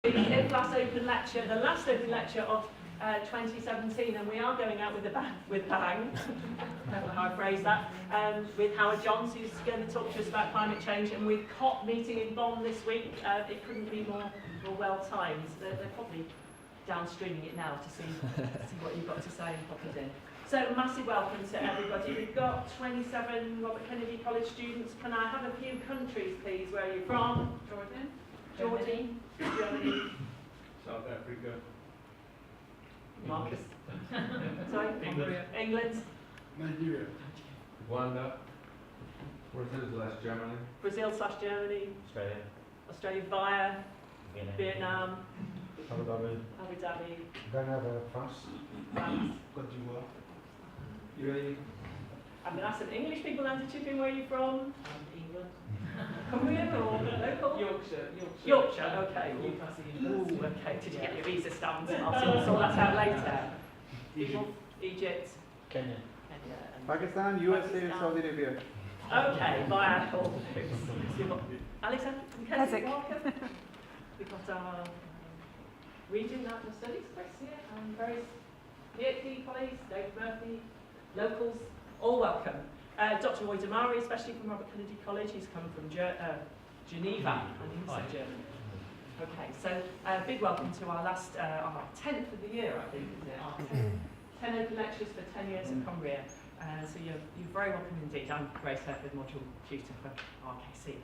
The IFLAS Open Lecture, the last Open Lecture of 2017, and we are going out with a bang. I don't know how I phrase that. With Howard Johns, who's going to talk to us about climate change, and with COP meeting in Bonn this week. It couldn't be more well timed. They're probably downstreaming it now to see what you've got to say and pop it in. So massive welcome to everybody. We've got 27 Robert Kennedy College students. Can I have a few countries, please? Where are you from? Jordan, Germany, South Africa, Marcus. Sorry, England, Nigeria, Rwanda, Brazil/Germany, Brazil/Germany, Australia via Vietnam, Abu Dhabi, Ghana, France, Côte d'Ivoire, UAE. I'm going to ask some English people now to chip in. Where are you from? England. Cumbrian or local? Yorkshire, okay. Ooh, okay. Did you get your visa stamped? I'll sort that out later. Egypt. Kenya. And Pakistan, USA, Saudi Arabia. Okay, via all those. Alexander from Kensington, welcome. We've got our region national studies, Chris here, and various PhD colleagues, Dave Murphy, locals, all welcome. Dr. Roy Damari, especially from Robert Kennedy College, he's come from Geneva, and he said Germany. Okay, so big welcome to our last, our 10th of the year, I think, isn't it? Our 10 open lectures for 10 years at Cumbria. So you're very welcome indeed. I'm Grace Herford, module tutor for RKC.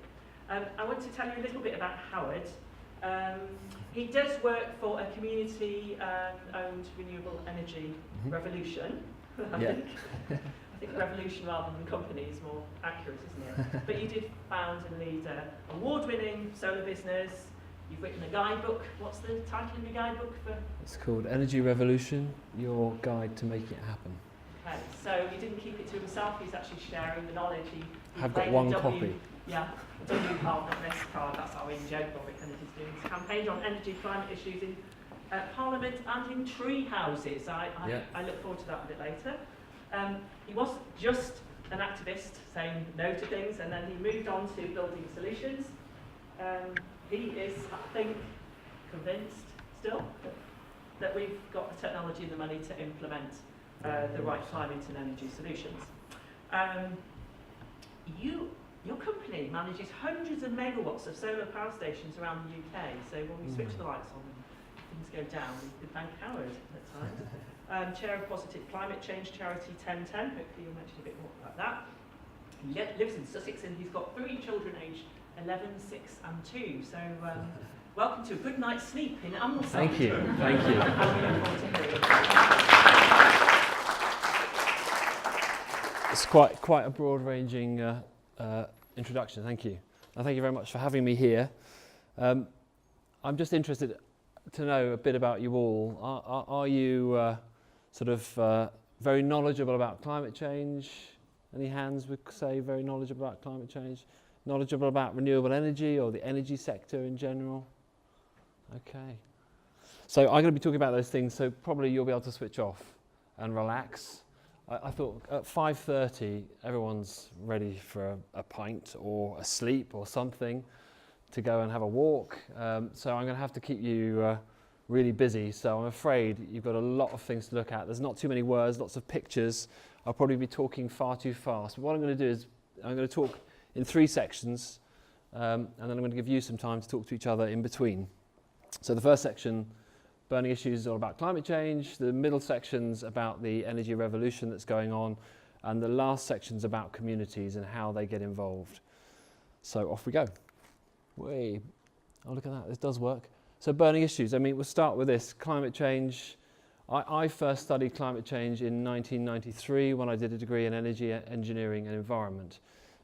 I want to tell you a little bit about Howard. He does work for a community-owned renewable energy revolution. I think revolution rather than company is more accurate, isn't it? But you did found and lead an award-winning solar business. You've written a guidebook. What's the title of your guidebook for? It's called Energy Revolution, Your Guide to Making It Happen. Okay, so he didn't keep it to himself. He's actually sharing the knowledge. I've got one copy. Yeah, W card, not this card. That's our in joke. Robert Kennedy's doing. He's campaigned on energy, climate issues in Parliament and in tree houses. I look forward to that a bit later. He wasn't just an activist saying no to things, and then he moved on to building solutions. He is, I think, convinced still that we've got the technology and the money to implement the right climate and energy solutions. Your company manages hundreds of megawatts of solar power stations around the UK, so when we switch the lights on and things go down, we could thank Howard at times. Chair of Positive Climate Change Charity 1010, hopefully you'll mention a bit more about that. He lives in Sussex and he's got 3 children aged 11, 6 and 2, so welcome to a good night's sleep in Ambleside. Thank you, thank you. And we look forward to hearing. It's quite a broad-ranging introduction, thank you. And thank you very much for having me here. I'm just interested to know a bit about you all. Are you very knowledgeable about climate change? Any hands would say very knowledgeable about climate change? Knowledgeable about renewable energy or the energy sector in general? Okay. So I'm going to be talking about those things, so probably you'll be able to switch off and relax. I thought at 5:30 everyone's ready for a pint or a sleep or something to go and have a walk. So I'm going to have to keep you really busy. So I'm afraid you've got a lot of things to look at. There's not too many words, lots of pictures. I'll probably be talking far too fast. But what I'm going to do is I'm going to talk in 3 sections, and then I'm going to give you some time to talk to each other in between. So the first section, burning issues, is all about climate change. The middle section's about the energy revolution that's going on, and the last section's about communities and how they get involved. So off we go. Whee. Oh, look at that, this does work. So burning issues, I mean, we'll start with this, climate change. I first studied climate change in 1993 when I did a degree in energy engineering and environment.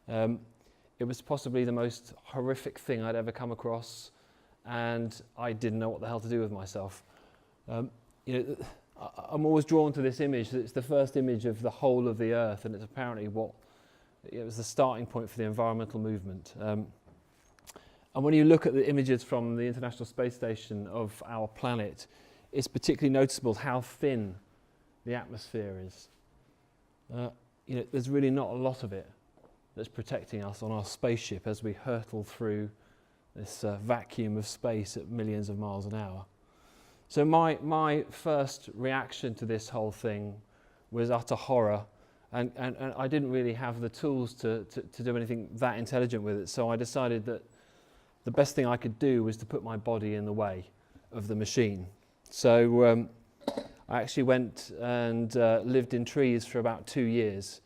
It was possibly the most horrific thing I'd ever come across, and I didn't know what the hell to do with myself. I'm always drawn to this image. It's the first image of the whole of the Earth, and it's apparently it was the starting point for the environmental movement. And when you look at the images from the International Space Station of our planet, it's particularly noticeable how thin the atmosphere is. There's really not a lot of it that's protecting us on our spaceship as we hurtle through this vacuum of space at millions of miles an hour. So my first reaction to this whole thing was utter horror, and I didn't really have the tools to do anything that intelligent with it, so I decided that the best thing I could do was to put my body in the way of the machine. So I actually went and lived in trees for about 2 years.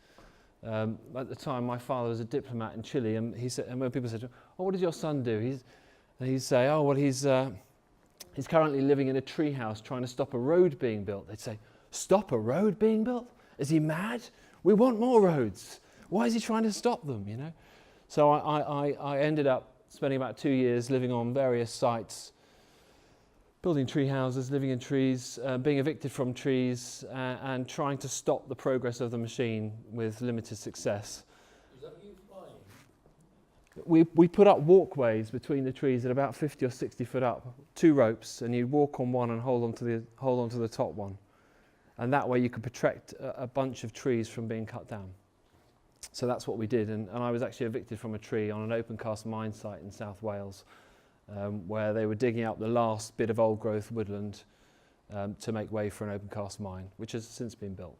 At the time, my father was a diplomat in Chile, and he said, and when people said, "Oh, what does your son do?" He'd say, "Oh, well, he's currently living in a tree house trying to stop a road being built." They'd say, "Stop a road being built? Is he mad? We want more roads. Why is he trying to stop them?" You know. So I ended up spending about 2 years living on various sites, building tree houses, living in trees, being evicted from trees, and trying to stop the progress of the machine with limited success. Is that you flying? We put up walkways between the trees at about 50 or 60 foot up, 2 ropes, and you'd walk on one and hold on to the top one. And that way you could protect a bunch of trees from being cut down. So that's what we did, and I was actually evicted from a tree on an open cast mine site in South Wales, where they were digging up the last bit of old growth woodland to make way for an open cast mine, which has since been built.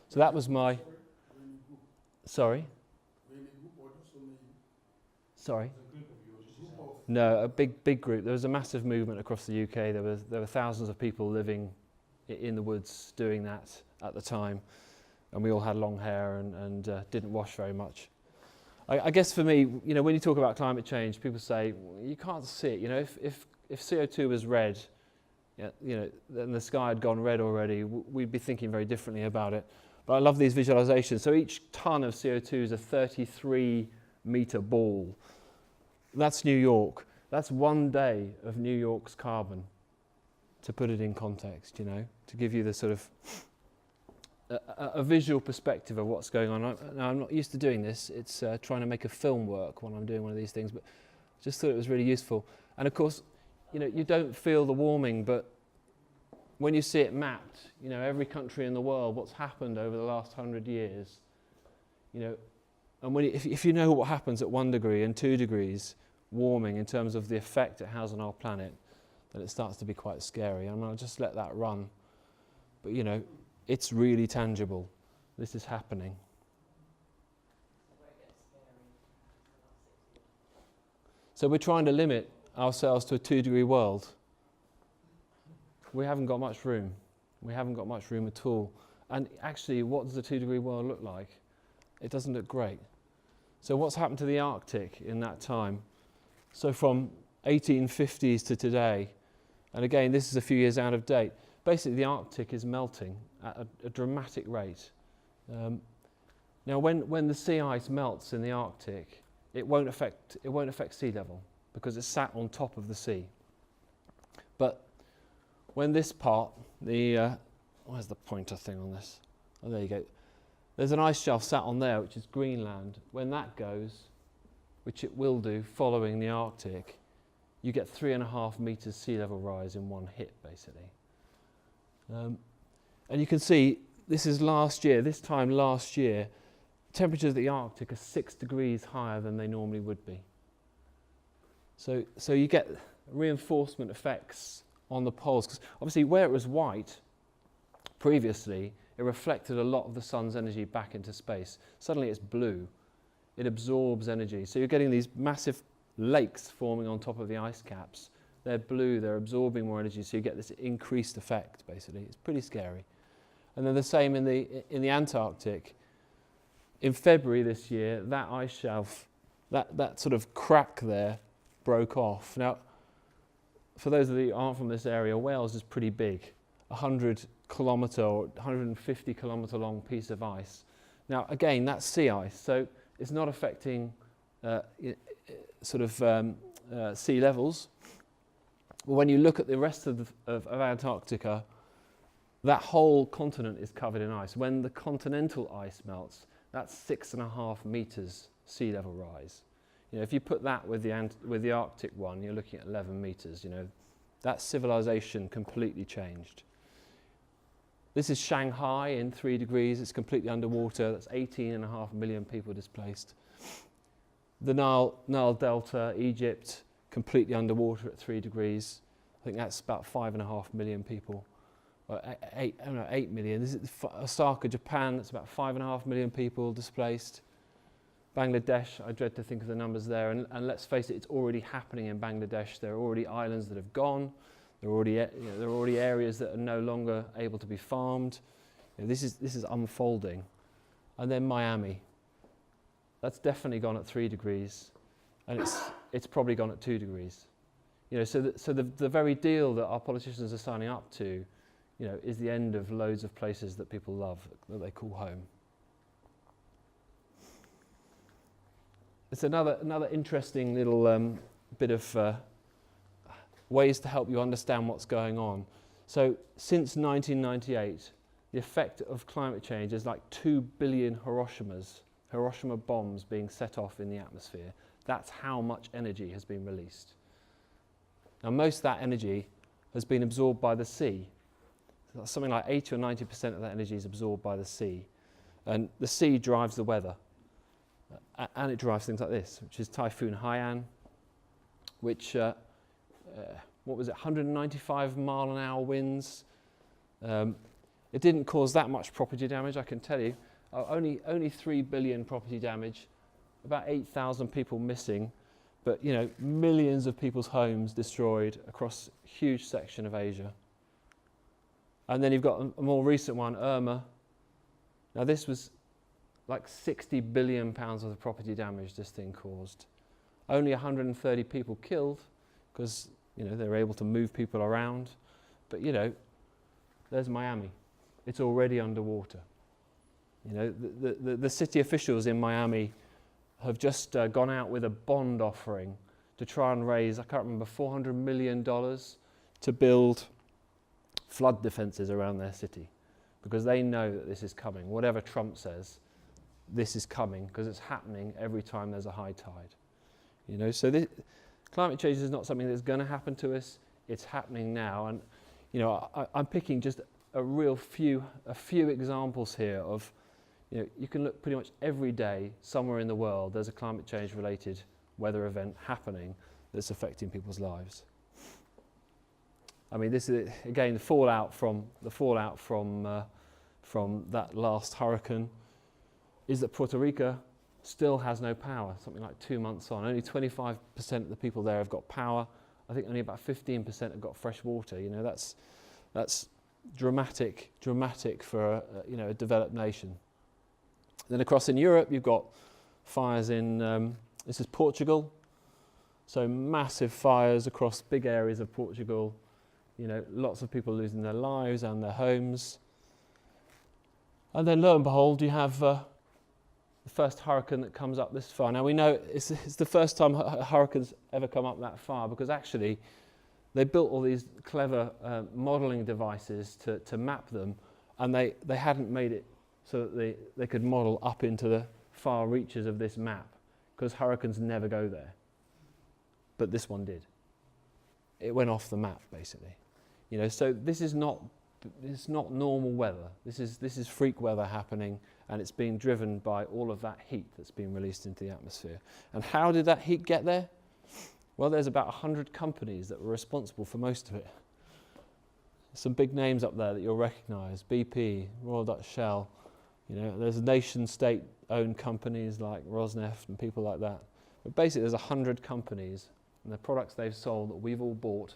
So that was my... Sorry? Sorry? No, a big group. There was a massive movement across the UK. There were thousands of people living in the woods doing that at the time, and we all had long hair and didn't wash very much. I guess for me, you know, when you talk about climate change, people say, well, you can't see it. You know, if CO2 was red, you know, then the sky had gone red already, we'd be thinking very differently about it. But I love these visualizations. So each ton of CO2 is a 33-meter ball. That's New York. That's 1 day of New York's carbon, to put it in context, you know, to give you the sort of a visual perspective of what's going on. Now, I'm not used to doing this. It's trying to make a film work when I'm doing one of these things, but just thought it was really useful. And of course, you know, you don't feel the warming, but when you see it mapped, you know, every country in the world, what's happened over the last 100 years, you know, and when if you know what happens at 1 degree and 2 degrees warming in terms of the effect it has on our planet, then it starts to be quite scary. I mean, I'll just let that run. But, you know, it's really tangible. This is happening. So we're trying to limit ourselves to a 2-degree world. We haven't got much room. We haven't got much room at all. And actually, what does a 2-degree world look like? It doesn't look great. So what's happened to the Arctic in that time? So from 1850s to today, and again, this is a few years out of date, basically the Arctic is melting at a dramatic rate. Now when the sea ice melts in the Arctic, it won't affect sea level because it's sat on top of the sea. But when this part, where's the pointer thing on this? Oh, there you go. There's an ice shelf sat on there, which is Greenland. When that goes, which it will do following the Arctic, you get 3.5 meters sea level rise in one hit, basically. And you can see, this is this time last year, temperatures at the Arctic are 6 degrees higher than they normally would be. So you get reinforcement effects on the poles, because obviously where it was white previously, it reflected a lot of the sun's energy back into space. Suddenly it's blue. It absorbs energy. So you're getting these massive lakes forming on top of the ice caps. They're blue, they're absorbing more energy, so you get this increased effect, basically. It's pretty scary. And then the same in the Antarctic. In February this year, that ice shelf, that sort of crack there, broke off. Now, for those of you who aren't from this area, Wales is pretty big. 100-kilometre or 150-kilometre long piece of ice. Now, again, that's sea ice, so it's not affecting sea levels. But when you look at the rest of Antarctica, that whole continent is covered in ice. When the continental ice melts, that's 6.5 meters sea level rise. You know, if you put that with the Arctic one, you're looking at 11 meters. You know, that civilization completely changed. This is Shanghai in 3 degrees. It's completely underwater. That's 18.5 million people displaced. The Nile Delta, Egypt, completely underwater at 3 degrees. I think that's about 5.5 million people. 8 million. This is Osaka, Japan, that's about 5.5 million people displaced. Bangladesh, I dread to think of the numbers there, and let's face it, it's already happening in Bangladesh. There are already islands that have gone. There are already areas that are no longer able to be farmed. This is unfolding. And then Miami. That's definitely gone at 3 degrees, and it's probably gone at 2 degrees. So the very deal that our politicians are signing up to, is the end of loads of places that people love, that they call home. It's another interesting little bit of ways to help you understand what's going on. So since 1998, the effect of climate change is like 2 billion Hiroshima bombs being set off in the atmosphere. That's how much energy has been released. Now most of that energy has been absorbed by the sea. Something like 80 or 90% of that energy is absorbed by the sea. And the sea drives the weather. And it drives things like this, which is Typhoon Haiyan, which, 195 mile an hour winds. It didn't cause that much property damage, I can tell you. Only 3 billion property damage, about 8,000 people missing, but millions of people's homes destroyed across a huge section of Asia. And then you've got a more recent one, Irma. Now this was like 60 billion pounds worth of property damage this thing caused. Only 130 people killed because they were able to move people around. But there's Miami. It's already underwater. The city officials in Miami have just gone out with a bond offering to try and raise, I can't remember, $400 million to build flood defences around their city, because they know that this is coming. Whatever Trump says, this is coming because it's happening every time there's a high tide. So climate change is not something that's going to happen to us. It's happening now, and I'm picking just a few examples here of you can look pretty much every day somewhere in the world there's a climate change related weather event happening that's affecting people's lives. I mean, this is again the fallout from that last hurricane is that Puerto Rico still has no power, something like 2 months on. Only 25% of the people there have got power. I think only about 15% have got fresh water. That's dramatic for a developed nation. Then across in Europe, you've got fires in, this is Portugal. So massive fires across big areas of Portugal. Lots of people losing their lives and their homes. And then lo and behold, you have the first hurricane that comes up this far. Now we know it's the first time hurricanes ever come up that far, because actually they built all these clever modelling devices to map them, and they hadn't made it so that they could model up into the far reaches of this map, because hurricanes never go there. But this one did. It went off the map, basically. So this is not normal weather. This is freak weather happening, and it's being driven by all of that heat that's being released into the atmosphere. And how did that heat get there? Well, there's about 100 companies that were responsible for most of it. Some big names up there that you'll recognise: BP, Royal Dutch Shell. There's nation-state-owned companies like Rosneft and people like that. But basically, there's 100 companies and the products they've sold that we've all bought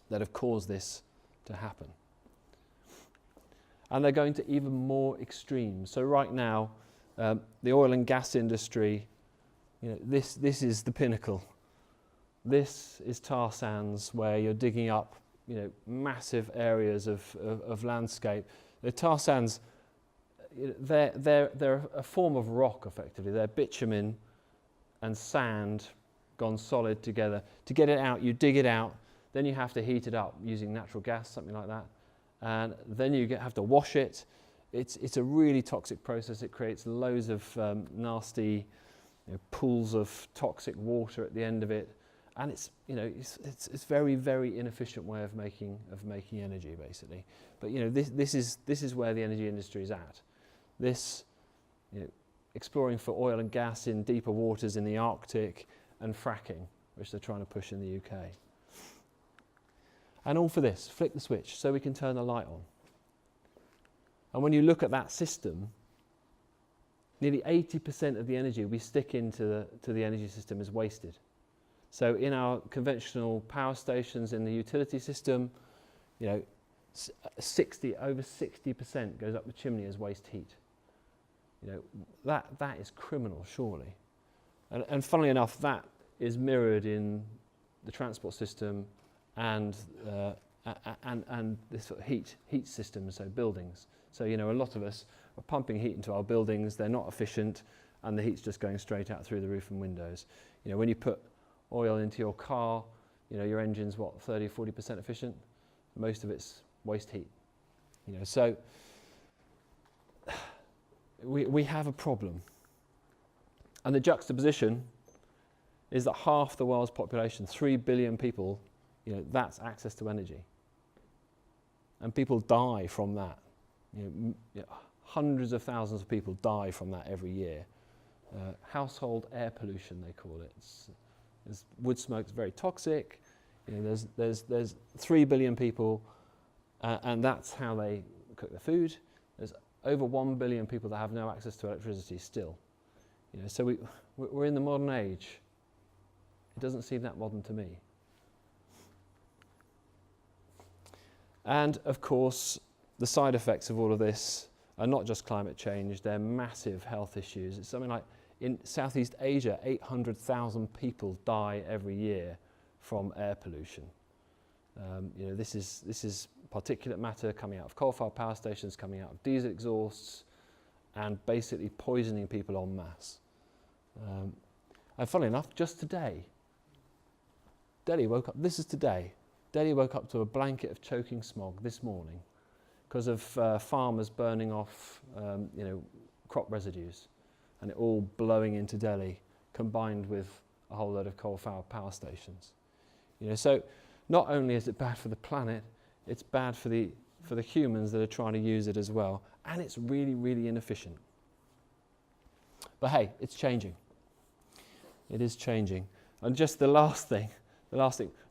that have caused this to happen. And they're going to even more extremes. So right now, the oil and gas industry, this is the pinnacle. This is tar sands, where you're digging up, massive areas of landscape. The tar sands, they're a form of rock, effectively. They're bitumen and sand gone solid together. To get it out, you dig it out, then you have to heat it up using natural gas, something like that. And then you have to wash it. It's a really toxic process. It creates loads of nasty pools of toxic water at the end of it. And it's very, very inefficient way of making energy, basically. But this is where the energy industry is at. This, exploring for oil and gas in deeper waters in the Arctic and fracking. which they're trying to push in the UK. And all for this, flick the switch so we can turn the light on. And when you look at that system, nearly 80% of the energy we stick into the energy system is wasted. So in our conventional power stations in the utility system, you know, over 60% goes up the chimney as waste heat. You know, that is criminal, surely. And funnily enough, that is mirrored in the transport system and this sort of heat systems, so buildings. So, you know, a lot of us are pumping heat into our buildings, they're not efficient, and the heat's just going straight out through the roof and windows. You know, when you put oil into your car, you know, your engine's what, 30, 40% efficient? Most of it's waste heat. You know, so we have a problem. And the juxtaposition is that half the world's population, 3 billion people, you know, that's access to energy. And people die from that. You know, hundreds of thousands of people die from that every year. Household air pollution, they call it. Wood smoke's very toxic. You know, there's 3 billion people, and that's how they cook their food. There's over 1 billion people that have no access to electricity still. You know, so we're in the modern age. It doesn't seem that modern to me. And of course, the side effects of all of this are not just climate change, they're massive health issues. It's something like in Southeast Asia, 800,000 people die every year from air pollution. You know, this is particulate matter coming out of coal-fired power stations, coming out of diesel exhausts, and basically poisoning people en masse. And funnily enough, just today, Delhi woke up, this is today, Delhi woke up to a blanket of choking smog this morning because of farmers burning off you know, crop residues, and it all blowing into Delhi, combined with a whole load of coal-fired power stations. You know, so not only is it bad for the planet, it's bad for the humans that are trying to use it as well, and it's really, really inefficient. But hey, it's changing. It is changing. And just the last thing.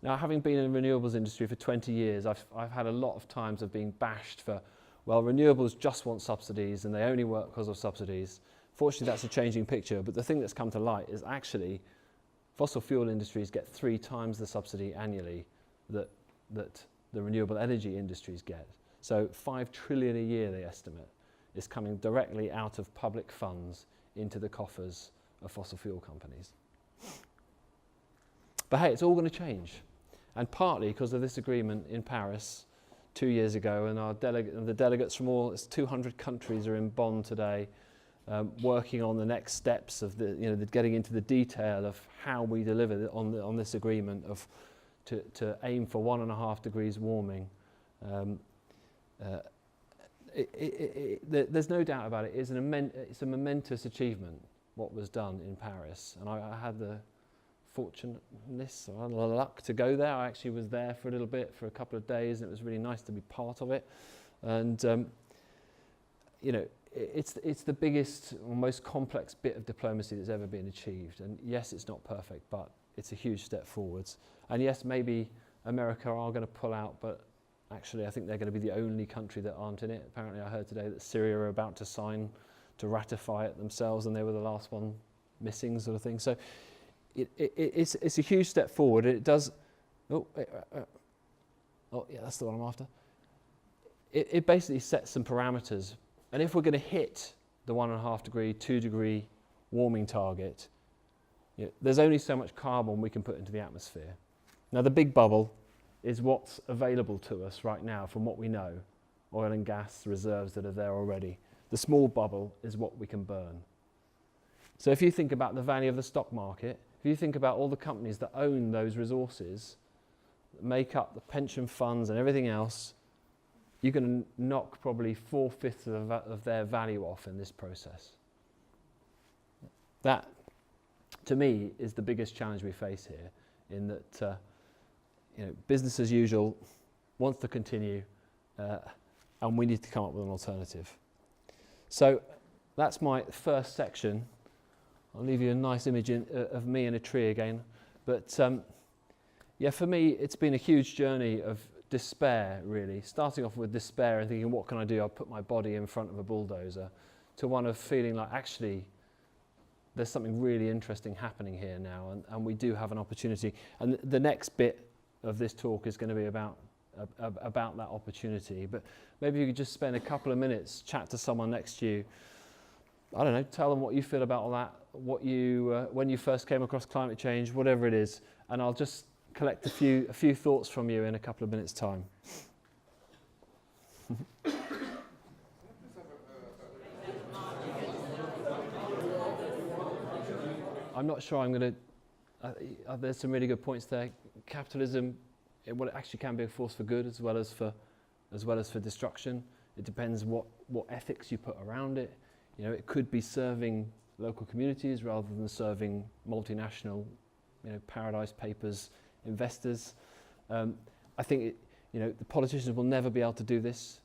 Now, having been in the renewables industry for 20 years, I've had a lot of times of being bashed for, well, renewables just want subsidies and they only work because of subsidies. Fortunately, that's a changing picture, but the thing that's come to light is actually fossil fuel industries get 3 times the subsidy annually that the renewable energy industries get. So 5 trillion a year, they estimate, is coming directly out of public funds into the coffers of fossil fuel companies. But hey, it's all going to change. And partly because of this agreement in Paris 2 years ago, and the delegates from all 200 countries are in Bonn today, working on the next steps of getting into the detail of how we deliver on this agreement of to aim for 1.5 degrees warming. There's no doubt about it. It's a momentous achievement what was done in Paris, and I had the fortunateness or the luck to go there. I actually was there for a little bit, for a couple of days, and it was really nice to be part of it. And you know, it's the biggest or most complex bit of diplomacy that's ever been achieved. And yes, it's not perfect, but it's a huge step forwards. And yes, maybe America are going to pull out, but actually I think they're going to be the only country that aren't in it. Apparently I heard today that Syria are about to ratify it themselves, and they were the last one missing, sort of thing. So it's a huge step forward. It does, oh yeah, that's the one I'm after. It basically sets some parameters. And if we're going to hit the 1.5 degree, 2 degree warming target, you know, there's only so much carbon we can put into the atmosphere. Now the big bubble is what's available to us right now from what we know, oil and gas reserves that are there already. The small bubble is what we can burn. So if you think about the value of the stock market, if you think about all the companies that own those resources, that make up the pension funds and everything else, you're going to knock probably 4/5 of their value off in this process. That, to me, is the biggest challenge we face here, in that you know, business as usual wants to continue, and we need to come up with an alternative. So that's my first section. I'll leave you a nice image of me in a tree again. But yeah, for me, it's been a huge journey of despair, really. Starting off with despair and thinking, what can I do? I'll put my body in front of a bulldozer, to one of feeling like, actually, there's something really interesting happening here now, and we do have an opportunity. And the next bit of this talk is going to be about that opportunity. But maybe you could just spend a couple of minutes, chat to someone next to you. I don't know, tell them what you feel about all that, what you when you first came across climate change, whatever it is, and I'll just collect a few thoughts from you in a couple of minutes' time. I'm not sure I'm going to. There's some really good points there. Capitalism, it actually can be a force for good as well as for destruction. It depends what ethics you put around it. You know, it could be serving local communities rather than serving multinational, Paradise Papers investors. I think the politicians will never be able to do this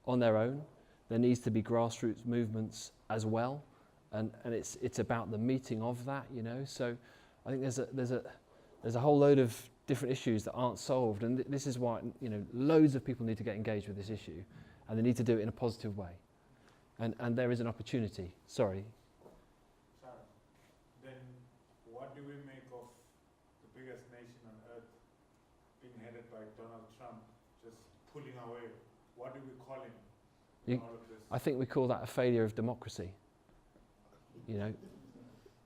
on their own. There needs to be grassroots movements as well, and it's about the meeting of that. So I think there's a whole load of different issues that aren't solved, and this is why loads of people need to get engaged with this issue, and they need to do it in a positive way. And there is an opportunity. Sorry. Then what do we make of the biggest nation on earth being headed by Donald Trump, just pulling away? What do we call him in all of this? I think we call that a failure of democracy.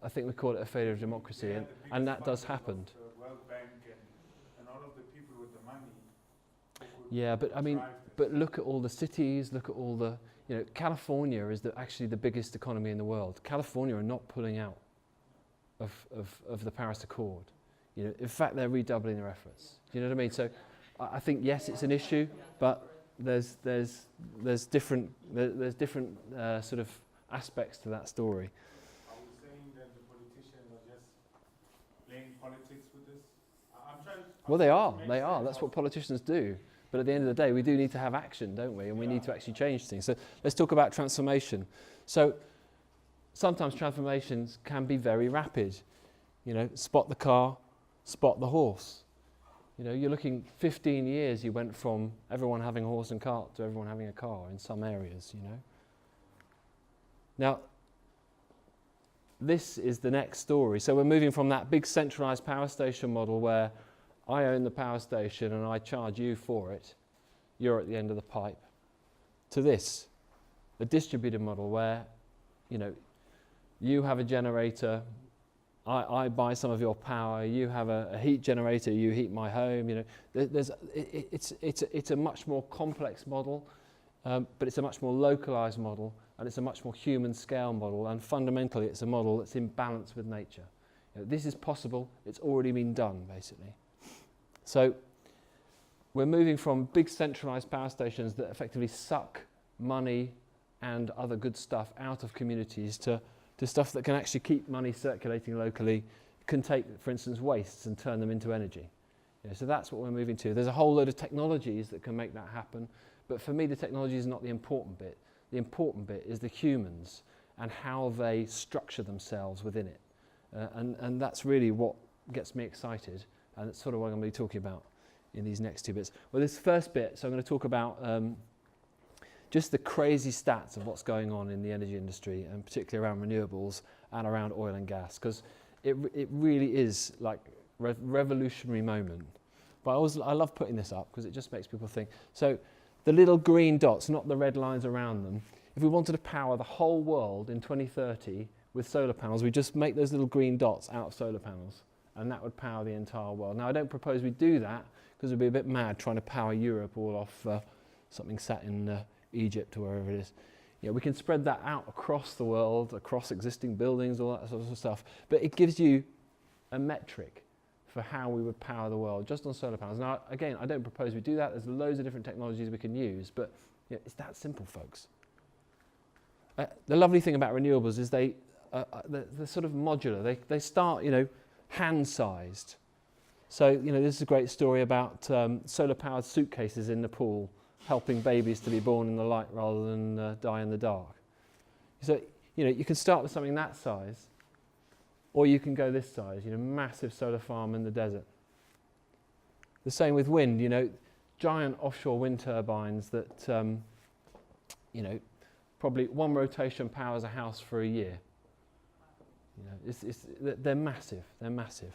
I think we call it a failure of democracy, and that does happen. The World Bank and all of the people with the money. Yeah, but look at all the cities, look at all the, California is actually the biggest economy in the world. California are not pulling out of the Paris Accord. In fact, they're redoubling their efforts. Do you know what I mean? So I think, yes, it's an issue, but there's different sort of aspects to that story. Are we saying that the politicians are just playing politics with this? Well, they are. That's what politicians do. But at the end of the day, we do need to have action, don't we? And we need to actually change things. So let's talk about transformation. So sometimes transformations can be very rapid. Spot the car, spot the horse. You're looking 15 years, you went from everyone having a horse and cart to everyone having a car in some areas, Now, this is the next story. So we're moving from that big centralised power station model where I own the power station and I charge you for it, you're at the end of the pipe, to this, a distributed model where, you have a generator, I buy some of your power, you have a heat generator, you heat my home, it's a much more complex model, but it's a much more localised model, and it's a much more human scale model, and fundamentally it's a model that's in balance with nature. This is possible, it's already been done, basically. So we're moving from big centralised power stations that effectively suck money and other good stuff out of communities to stuff that can actually keep money circulating locally, can take, for instance, wastes and turn them into energy. So that's what we're moving to. There's a whole load of technologies that can make that happen, but for me the technology is not the important bit. The important bit is the humans and how they structure themselves within it. And that's really what gets me excited. And that's sort of what I'm going to be talking about in these next two bits. Well, this first bit, so I'm going to talk about just the crazy stats of what's going on in the energy industry, and particularly around renewables and around oil and gas, because it really is like a revolutionary moment. But I love putting this up because it just makes people think. So the little green dots, not the red lines around them, if we wanted to power the whole world in 2030 with solar panels, we just make those little green dots out of solar panels, and that would power the entire world. Now, I don't propose we do that because we'd be a bit mad trying to power Europe all off something sat in Egypt or wherever it is. We can spread that out across the world, across existing buildings, all that sort of stuff. But it gives you a metric for how we would power the world just on solar panels. Now, again, I don't propose we do that. There's loads of different technologies we can use, but it's that simple, folks. The lovely thing about renewables is they're sort of modular. They start, hand-sized. So, this is a great story about solar-powered suitcases in Nepal helping babies to be born in the light rather than die in the dark. So, you can start with something that size, Or you can go this size, you know, massive solar farm in the desert. The same with wind, you know, giant offshore wind turbines that, you know, probably one rotation powers a house for a year. You know, they're massive, they're massive.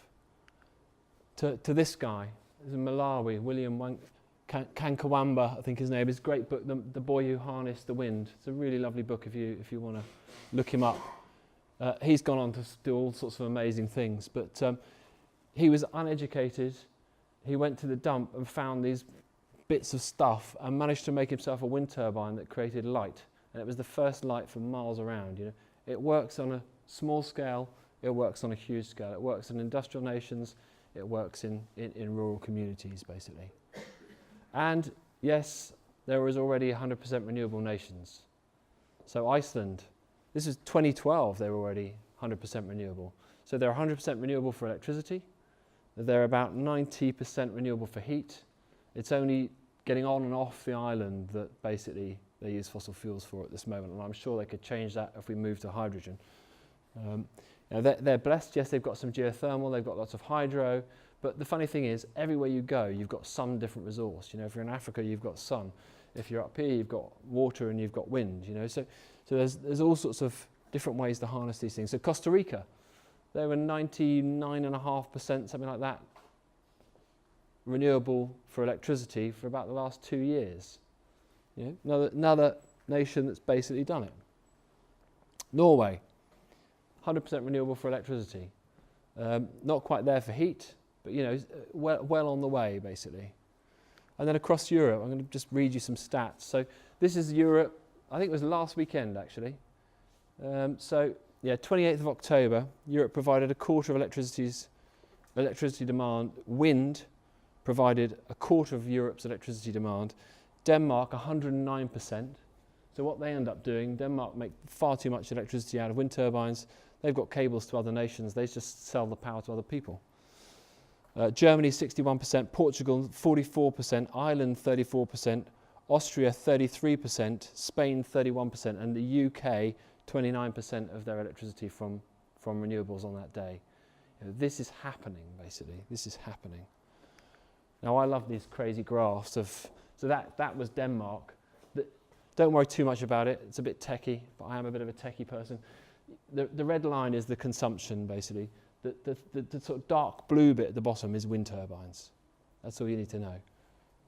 To this guy, this is Malawi, William Kankawamba, I think his name is, great book, The Boy Who Harnessed the Wind. It's a really lovely book if you want to look him up. He's gone on to do all sorts of amazing things, but he was uneducated. He went to the dump and found these bits of stuff and managed to make himself a wind turbine that created light. And it was the first light for miles around. You know, it works on a small scale, it works on a huge scale. It works in industrial nations, it works in rural communities, basically. And yes, there is already 100% renewable nations. So Iceland, this is 2012, they were already 100% renewable. So they're 100% renewable for electricity. They're about 90% renewable for heat. It's only getting on and off the island that basically they use fossil fuels for at this moment, and I'm sure they could change that if we move to hydrogen. You know, they're blessed, yes, they've got some geothermal, they've got lots of hydro, but the funny thing is, everywhere you go, you've got some different resource. You know, if you're in Africa, you've got sun. If you're up here, you've got water and you've got wind, you know. So there's all sorts of different ways to harness these things. So Costa Rica, they were 99.5%, something like that, renewable for electricity for about the last 2 years. You know, another nation that's basically done it. Norway, 100% renewable for electricity. Not quite there for heat, but you know, well on the way, basically. And then across Europe, I'm going to just read you some stats. So this is Europe, I think it was last weekend, actually. So yeah, 28th of October, Europe provided a quarter of electricity demand. Wind provided a quarter of Europe's electricity demand. Denmark, 109%. So what they end up doing, Denmark make far too much electricity out of wind turbines. They've got cables to other nations. They just sell the power to other people. Germany, 61%. Portugal, 44%. Ireland, 34%. Austria, 33%. Spain, 31%. And the UK, 29% of their electricity from renewables on that day. You know, this is happening, basically. This is happening. Now, I love these crazy graphs of... So that was Denmark. Don't worry too much about it. It's a bit techie, but I am a bit of a techie person. The red line is the consumption, basically. The sort of dark blue bit at the bottom is wind turbines. That's all you need to know.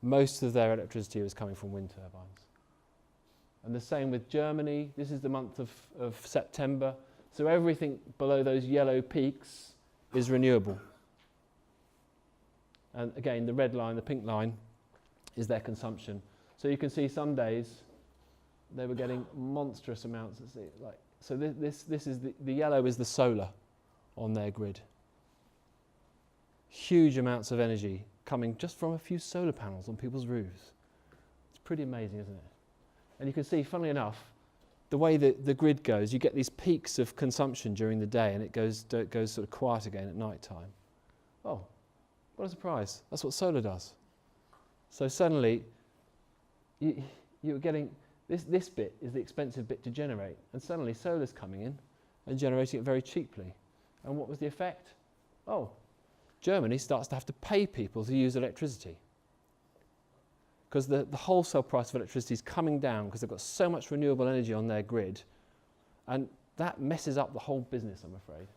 Most of their electricity was coming from wind turbines. And the same with Germany. This is the month of September. So everything below those yellow peaks is renewable. And again, the red line, the pink line, is their consumption. So you can see some days they were getting monstrous amounts. So this is the yellow is the solar on their grid. Huge amounts of energy coming just from a few solar panels on people's roofs. It's pretty amazing, isn't it? And you can see, funnily enough, the way that the grid goes, you get these peaks of consumption during the day, and it goes sort of quiet again at night time. Oh, what a surprise. That's what solar does. So suddenly, you're getting, this bit is the expensive bit to generate, and suddenly solar's coming in and generating it very cheaply. And what was the effect? Oh, Germany starts to have to pay people to use electricity. Because the wholesale price of electricity is coming down because they've got so much renewable energy on their grid, and that messes up the whole business, I'm afraid.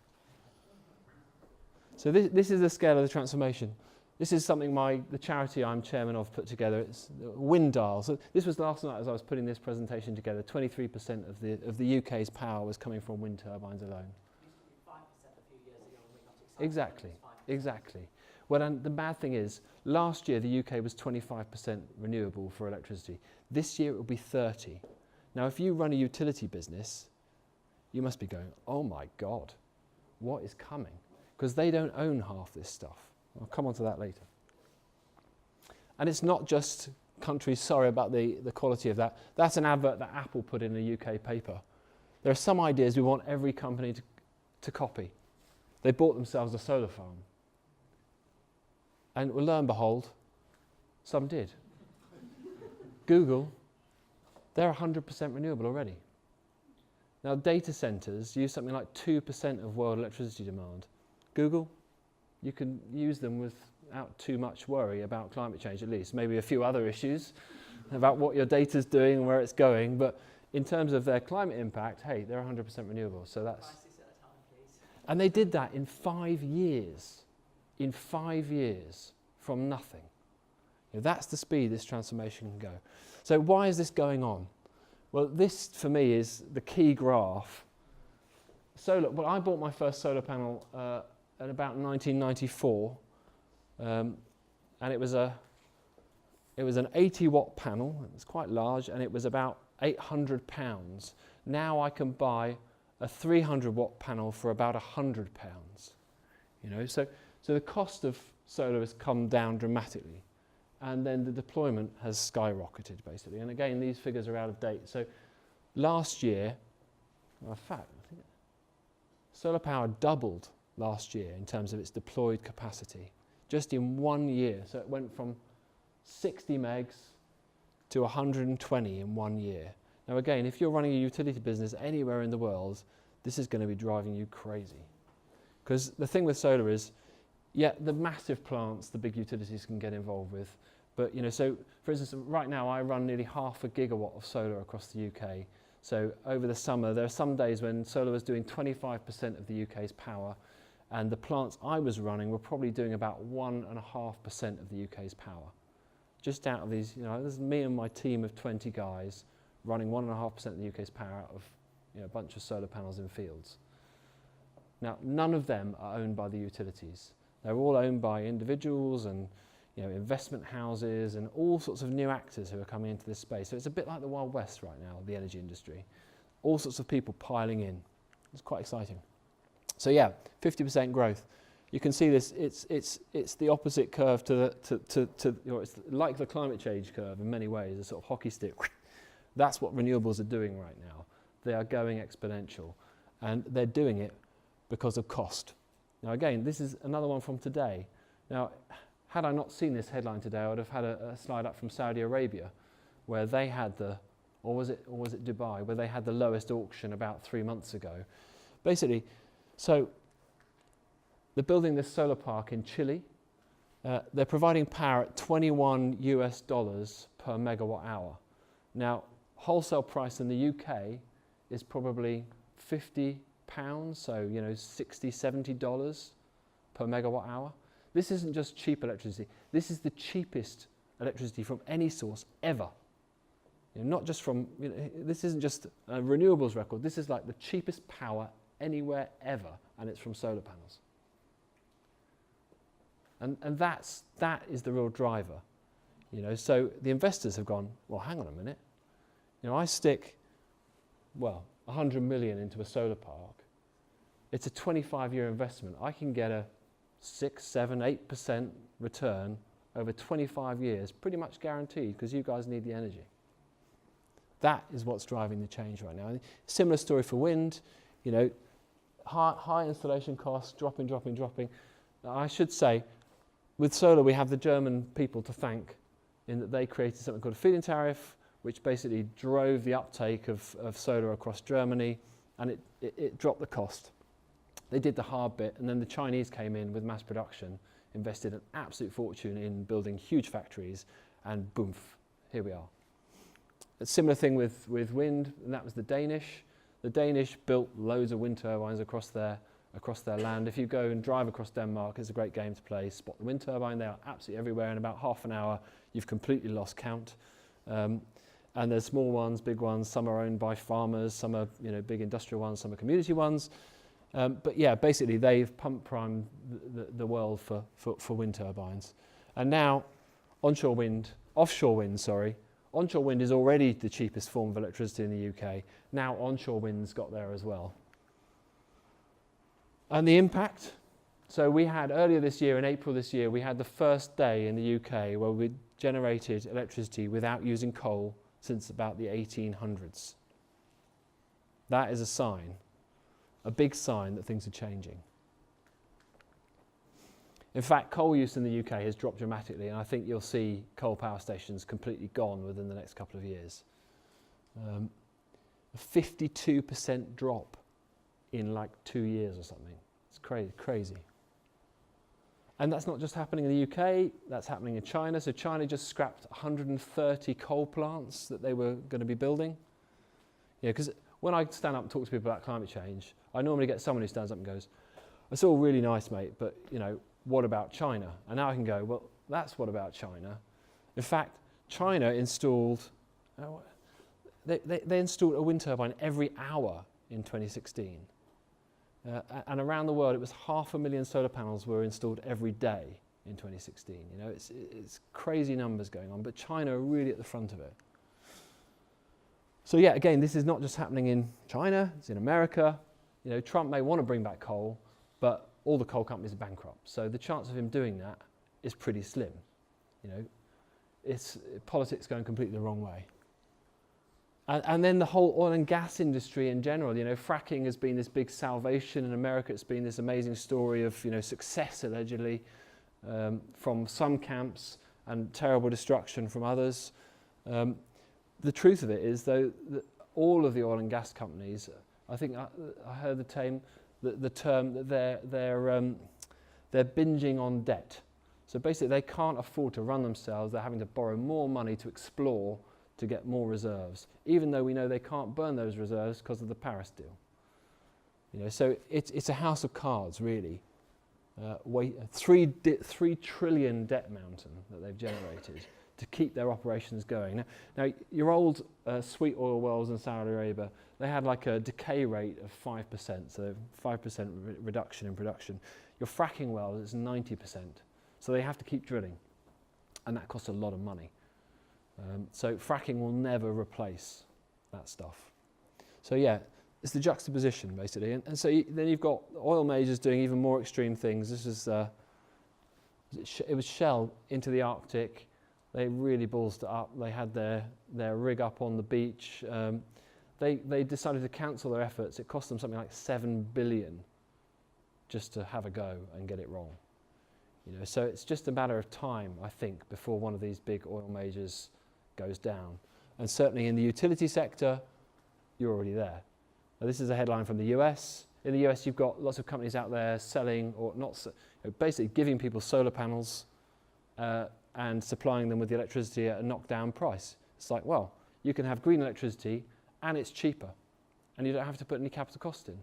So this is the scale of the transformation. This is something the charity I'm chairman of put together. It's wind dial. So this was last night as I was putting this presentation together. 23% of the UK's power was coming from wind turbines alone. It used to be 5% a few years ago when we got excited. Exactly. Well, and the bad thing is, last year the UK was 25% renewable for electricity. This year it will be 30. Now, if you run a utility business, you must be going, oh my God, what is coming? Because they don't own half this stuff. I'll come on to that later. And it's not just countries, sorry about the quality of that. That's an advert that Apple put in a UK paper. There are some ideas we want every company to copy. They bought themselves a solar farm. And well, lo and behold, some did. Google, they're 100% renewable already. Now, data centers use something like 2% of world electricity demand. Google, you can use them without too much worry about climate change, at least. Maybe a few other issues about what your data's doing and where it's going, but in terms of their climate impact, hey, they're 100% renewable, so that's... Prices at a time, please. And they did that in 5 years. In 5 years, from nothing. That's the speed this transformation can go. So why is this going on? Well, this, for me, is the key graph. Solar. Well, I bought my first solar panel at about 1994, and it was an 80-watt panel. It was quite large, and it was about £800. Now I can buy a 300-watt panel for about £100. So the cost of solar has come down dramatically. And then the deployment has skyrocketed, basically. And again, these figures are out of date. So last year, well, in fact, I think solar power doubled last year in terms of its deployed capacity, just in 1 year. So it went from 60 megs to 120 in 1 year. Now again, if you're running a utility business anywhere in the world, this is going to be driving you crazy. Because the thing with solar is, yeah, the massive plants the big utilities can get involved with. But, so for instance, right now I run nearly 0.5 gigawatt of solar across the UK. So over the summer, there are some days when solar was doing 25% of the UK's power, and the plants I was running were probably doing about 1.5% of the UK's power. Just out of these, this is me and my team of 20 guys running 1.5% of the UK's power out of a bunch of solar panels in fields. Now, none of them are owned by the utilities. They're all owned by individuals and investment houses and all sorts of new actors who are coming into this space. So it's a bit like the Wild West right now, the energy industry. All sorts of people piling in. It's quite exciting. So yeah, 50% growth. You can see this. It's the opposite curve to it's like the climate change curve in many ways, a sort of hockey stick. That's what renewables are doing right now. They are going exponential, and they're doing it because of cost. Now again, this is another one from today. Now, had I not seen this headline today, I would have had a slide up from Saudi Arabia, where they had or was it Dubai, where they had the lowest auction about 3 months ago. Basically, so they're building this solar park in Chile. They're providing power at $21 per megawatt hour. Now, wholesale price in the UK is probably £50, so $60, $70 per megawatt hour. This isn't just cheap electricity. This is the cheapest electricity from any source ever. Not just from, this isn't just a renewables record. This is like the cheapest power anywhere ever, and it's from solar panels. And that is the real driver. So the investors have gone, well, hang on a minute. I stick, 100 million into a solar park. It's a 25-year investment. I can get a 6, 7, 8% return over 25 years, pretty much guaranteed, because you guys need the energy. That is what's driving the change right now. Similar story for wind, high installation costs, dropping. Now, I should say, with solar, we have the German people to thank in that they created something called a feed-in tariff, which basically drove the uptake of solar across Germany, and it dropped the cost. They did the hard bit, and then the Chinese came in with mass production, invested an absolute fortune in building huge factories, and boom, here we are. A similar thing with wind, and that was the Danish. The Danish built loads of wind turbines across their land. If you go and drive across Denmark, it's a great game to play. Spot the wind turbine, they are absolutely everywhere. In about half an hour, you've completely lost count. And there's small ones, big ones, some are owned by farmers, some are big industrial ones, some are community ones. But yeah, basically they've pump primed the world for wind turbines. And now offshore wind, onshore wind is already the cheapest form of electricity in the UK. Now onshore wind's got there as well. And the impact, so we had earlier this year, in April this year, we had the first day in the UK where we generated electricity without using coal since about the 1800s. That is a sign. A big sign that things are changing. In fact, coal use in the UK has dropped dramatically, and I think you'll see coal power stations completely gone within the next couple of years. A 52% drop in like 2 years or something. It's crazy. And that's not just happening in the UK, that's happening in China. So China just scrapped 130 coal plants that they were going to be building. Yeah, because when I stand up and talk to people about climate change, I normally get someone who stands up and goes, "It's all really nice, mate, but you know, what about China?" And now I can go, well, that's what about China. In fact, China installed, they installed a wind turbine every hour in 2016. And around the world, it was 500,000 solar panels were installed every day in 2016. You know, it's crazy numbers going on, but China are really at the front of it. So yeah, again, this is not just happening in China, it's in America. You know, Trump may want to bring back coal, but all the coal companies are bankrupt. So the chance of him doing that is pretty slim. You know, it's politics going completely the wrong way. And then the whole oil and gas industry in general, you know, fracking has been this big salvation in America. It's been this amazing story of, you know, success allegedly from some camps and terrible destruction from others. The truth of it is, though, that all of the oil and gas companies, I think I heard the term that they're binging on debt. So basically, they can't afford to run themselves. They're having to borrow more money to explore, to get more reserves, even though we know they can't burn those reserves because of the Paris deal. You know, so it's a house of cards, really. 3 trillion debt mountain that they've generated to keep their operations going. Now your old sweet oil wells in Saudi Arabia, they had like a decay rate of 5%, so 5% reduction in production. Your fracking wells is 90%, so they have to keep drilling, and that costs a lot of money. So fracking will never replace that stuff. So yeah, it's the juxtaposition basically. And so then you've got oil majors doing even more extreme things. This is, it was Shell into the Arctic. They really ballsed it up. They had their rig up on the beach. They decided to cancel their efforts. It cost them something like 7 billion just to have a go and get it wrong. You know, so it's just a matter of time, I think, before one of these big oil majors goes down. And certainly in the utility sector, you're already there. Now, this is a headline from the US. In the US, you've got lots of companies out there selling, or not, basically giving people solar panels and supplying them with the electricity at a knockdown price. It's like, well, you can have green electricity and it's cheaper, and you don't have to put any capital cost in.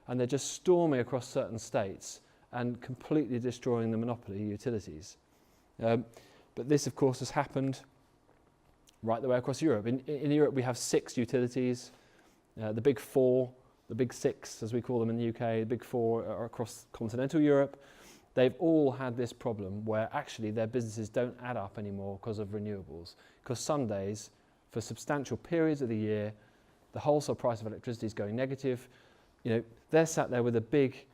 And they're just storming across certain states and completely destroying the monopoly utilities. But this, of course, has happened right the way across Europe. In Europe, we have 6 utilities. The big 4, the big 6, as we call them in the UK, the big 4 are across continental Europe. They've all had this problem where actually their businesses don't add up anymore because of renewables. Because some days, for substantial periods of the year, the wholesale price of electricity is going negative. You know, they're sat there with a big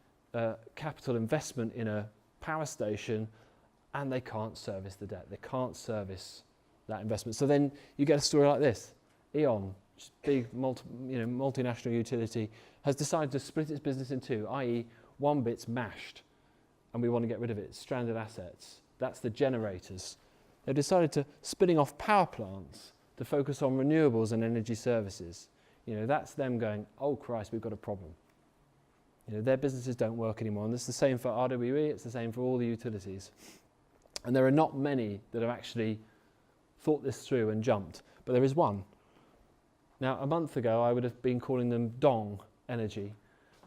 capital investment in a power station, and they can't service the debt. They can't service that investment. So then you get a story like this. E.ON, big multinational utility, has decided to split its business in 2, i.e. one bit's mashed, and we want to get rid of it, stranded assets. That's the generators. They've decided to spinning off power plants to focus on renewables and energy services. You know, that's them going, oh Christ, we've got a problem. You know, their businesses don't work anymore, and it's the same for RWE, it's the same for all the utilities. And there are not many that have actually thought this through and jumped, but there is one. Now, a month ago, I would have been calling them DONG Energy,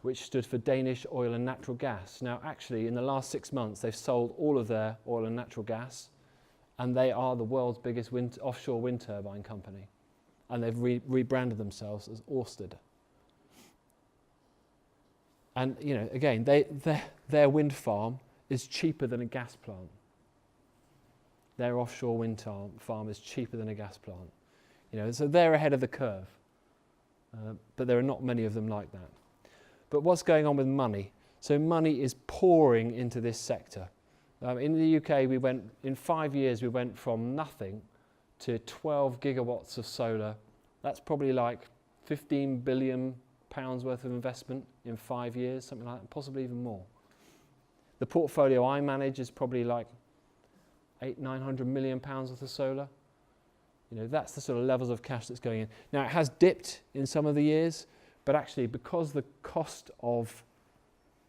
which stood for Danish Oil and Natural Gas. Now, actually, in the last 6 months, they've sold all of their oil and natural gas, and they are the world's biggest offshore wind turbine company. And they've rebranded themselves as Ørsted. And, you know, again, their wind farm is cheaper than a gas plant. Their offshore wind farm is cheaper than a gas plant. You know, so they're ahead of the curve. But there are not many of them like that. But what's going on with money? So money is pouring into this sector. In the UK, in 5 years, we went from nothing to 12 gigawatts of solar. That's probably like £15 billion worth of investment in 5 years, something like that, possibly even more. The portfolio I manage is probably like 800–900 million pounds worth of solar. You know, that's the sort of levels of cash that's going in. Now, it has dipped in some of the years, but actually because the cost of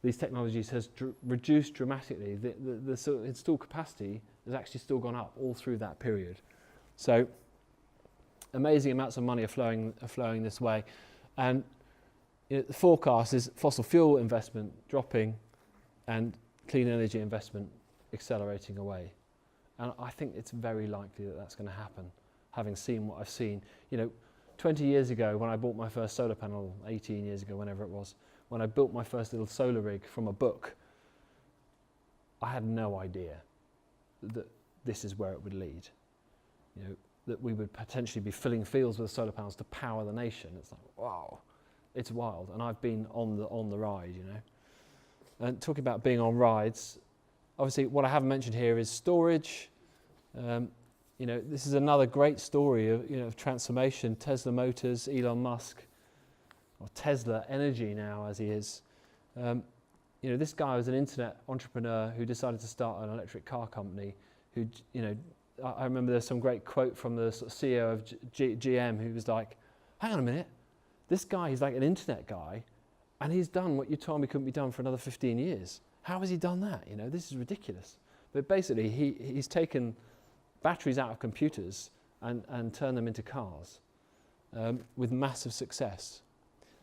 these technologies has reduced dramatically, the sort of installed capacity has actually still gone up all through that period. So amazing amounts of money are flowing this way. And you know, the forecast is fossil fuel investment dropping and clean energy investment accelerating away. And I think it's very likely that that's going to happen, having seen what I've seen. You know, 20 years ago when I bought my first solar panel, 18 years ago, whenever it was, when I built my first little solar rig from a book, I had no idea that this is where it would lead. You know, that we would potentially be filling fields with solar panels to power the nation. It's like, wow, it's wild. And I've been on the ride, you know. And talking about being on rides, obviously what I haven't mentioned here is storage. You know, this is another great story of, you know, of transformation. Tesla Motors, Elon Musk, or Tesla Energy now as he is. You know, this guy was an internet entrepreneur who decided to start an electric car company who, you know, I remember there's some great quote from the sort of CEO of GM who was like, hang on a minute, this guy, he's like an internet guy, and he's done what you told me couldn't be done for another 15 years. How has he done that? You know, this is ridiculous. But basically, he's taken batteries out of computers and turned them into cars with massive success.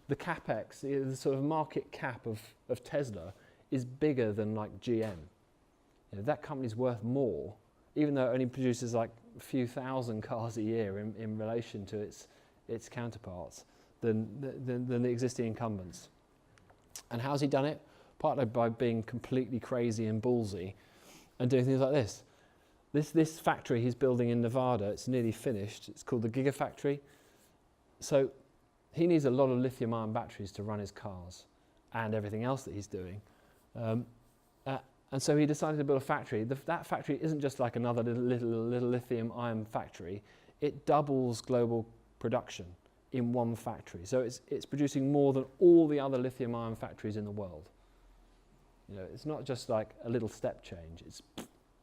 The capex, the sort of market cap of Tesla is bigger than like GM. You know, that company's worth more, even though it only produces like a few thousand cars a year in relation to its counterparts than the existing incumbents. And how's he done it? Partly by being completely crazy and ballsy and doing things like this. This factory he's building in Nevada, it's nearly finished. It's called the Gigafactory. So he needs a lot of lithium-ion batteries to run his cars and everything else that he's doing. And so he decided to build a factory. That factory isn't just like another little lithium-ion factory. It doubles global production in one factory. So it's producing more than all the other lithium-ion factories in the world. You know, it's not just like a little step change. It's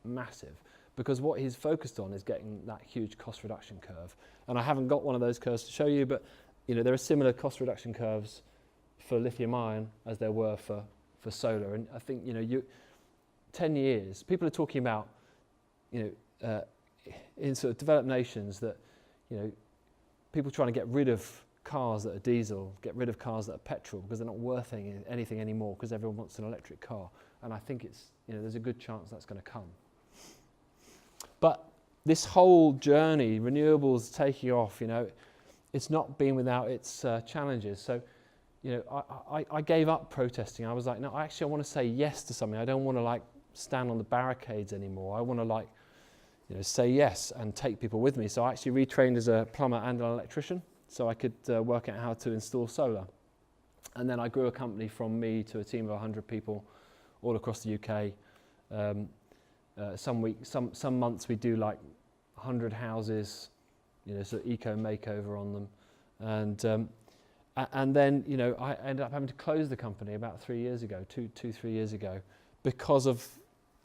massive. Because what he's focused on is getting that huge cost reduction curve. And I haven't got one of those curves to show you, but you know, there are similar cost reduction curves for lithium-ion as there were for solar. And I think, you know, 10 years, people are talking about, you know, in sort of developed nations that, you know, people trying to get rid of cars that are diesel, get rid of cars that are petrol because they're not worth anything anymore because everyone wants an electric car. And I think it's, you know, there's a good chance that's going to come. But this whole journey, renewables taking off, you know, it's not been without its challenges. So, you know, I gave up protesting. I was like, no, I want to say yes to something. I don't want to like stand on the barricades anymore. I want to like, you know, say yes and take people with me. So I actually retrained as a plumber and an electrician so I could work out how to install solar. And then I grew a company from me to a team of 100 people all across the UK. Some months we do like 100 houses, you know, sort of eco makeover on them, and then, you know, I ended up having to close the company about 3 years ago, 3 years ago, because of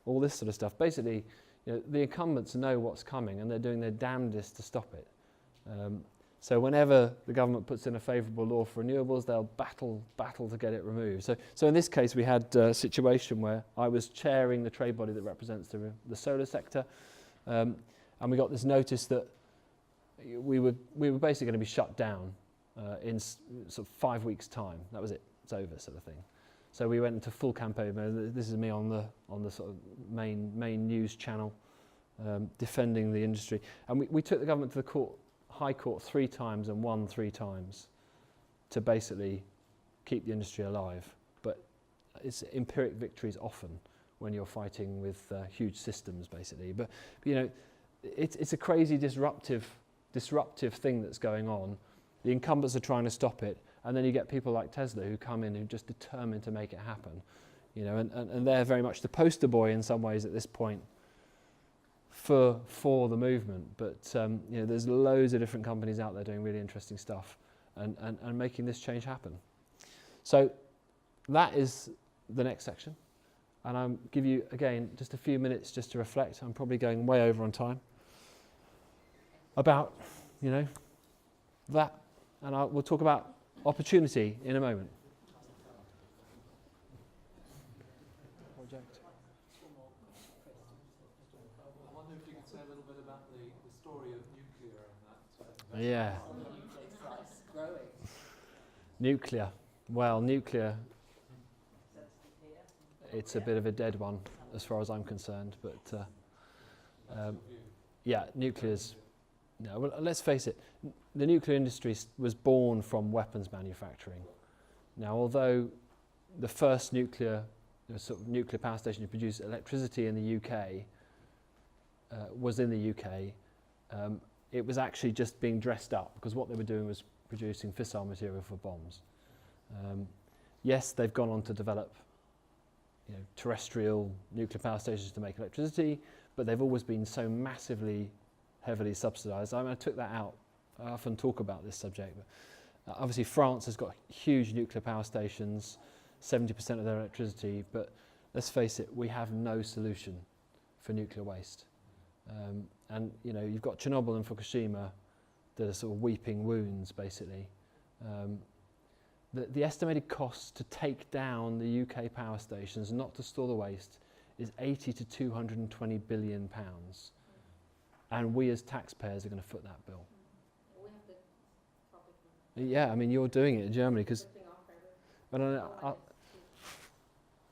all this sort of stuff. Basically, you know, the incumbents know what's coming and they're doing their damnedest to stop it. So whenever the government puts in a favourable law for renewables, they'll battle to get it removed. So in this case, we had a situation where I was chairing the trade body that represents the solar sector, and we got this notice that we were basically going to be shut down in sort of 5 weeks' time. That was it. It's over, sort of thing. So we went into full campaign mode. This is me on the sort of main news channel, defending the industry, and we took the government to the High Court 3 times and won 3 times to basically keep the industry alive. But it's empiric victories often when you're fighting with huge systems, basically. But you know, it's a crazy disruptive thing that's going on. The incumbents are trying to stop it, and then you get people like Tesla who come in who are just determined to make it happen. You know, and they're very much the poster boy in some ways at this point for the movement. But you know, there's loads of different companies out there doing really interesting stuff and making this change happen. So that is the next section, and I'll give you again just a few minutes just to reflect. I'm probably going way over on time. about, that, and we'll talk about opportunity in a moment. Project. I wonder if you could say a little bit about the story of nuclear and that. Yeah. Nuclear. Well, nuclear, it's a bit of a dead one as far as I'm concerned, but yeah, nuclear's, no, well, let's face it, the nuclear industry was born from weapons manufacturing. Now, although the first nuclear power station to produce electricity in the UK was in the UK, it was actually just being dressed up, because what they were doing was producing fissile material for bombs. Yes, they've gone on to develop terrestrial nuclear power stations to make electricity, but they've always been so massively, heavily subsidised. I took that out. I often talk about this subject, but obviously France has got huge nuclear power stations, 70% of their electricity, but let's face it, we have no solution for nuclear waste. And you've got Chernobyl and Fukushima that are sort of weeping wounds, basically. The estimated cost to take down the UK power stations, not to store the waste, is 80 to 220 billion pounds. And we as taxpayers are going to foot that bill. We have the topic. Yeah, I mean, you're doing it in Germany, because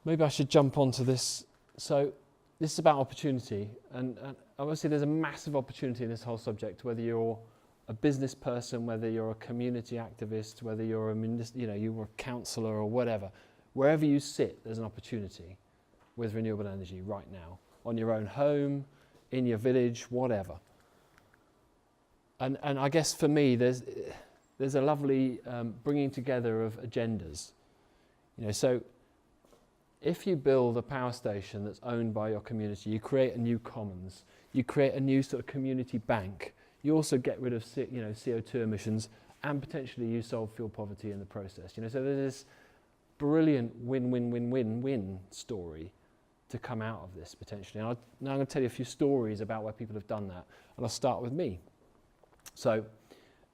maybe I should jump onto this. So this is about opportunity, and obviously there's a massive opportunity in this whole subject, whether you're a business person, whether you're a community activist, whether you're you're a councillor or whatever. Wherever you sit, there's an opportunity with renewable energy right now, on your own home, in your village, whatever. And I guess for me, there's a lovely bringing together of agendas. So if you build a power station that's owned by your community, you create a new commons, you create a new sort of community bank. You also get rid of CO2 emissions, and potentially you solve fuel poverty in the process. So there's this brilliant win-win-win-win-win story to come out of this potentially. And now I'm going to tell you a few stories about where people have done that, and I'll start with me. So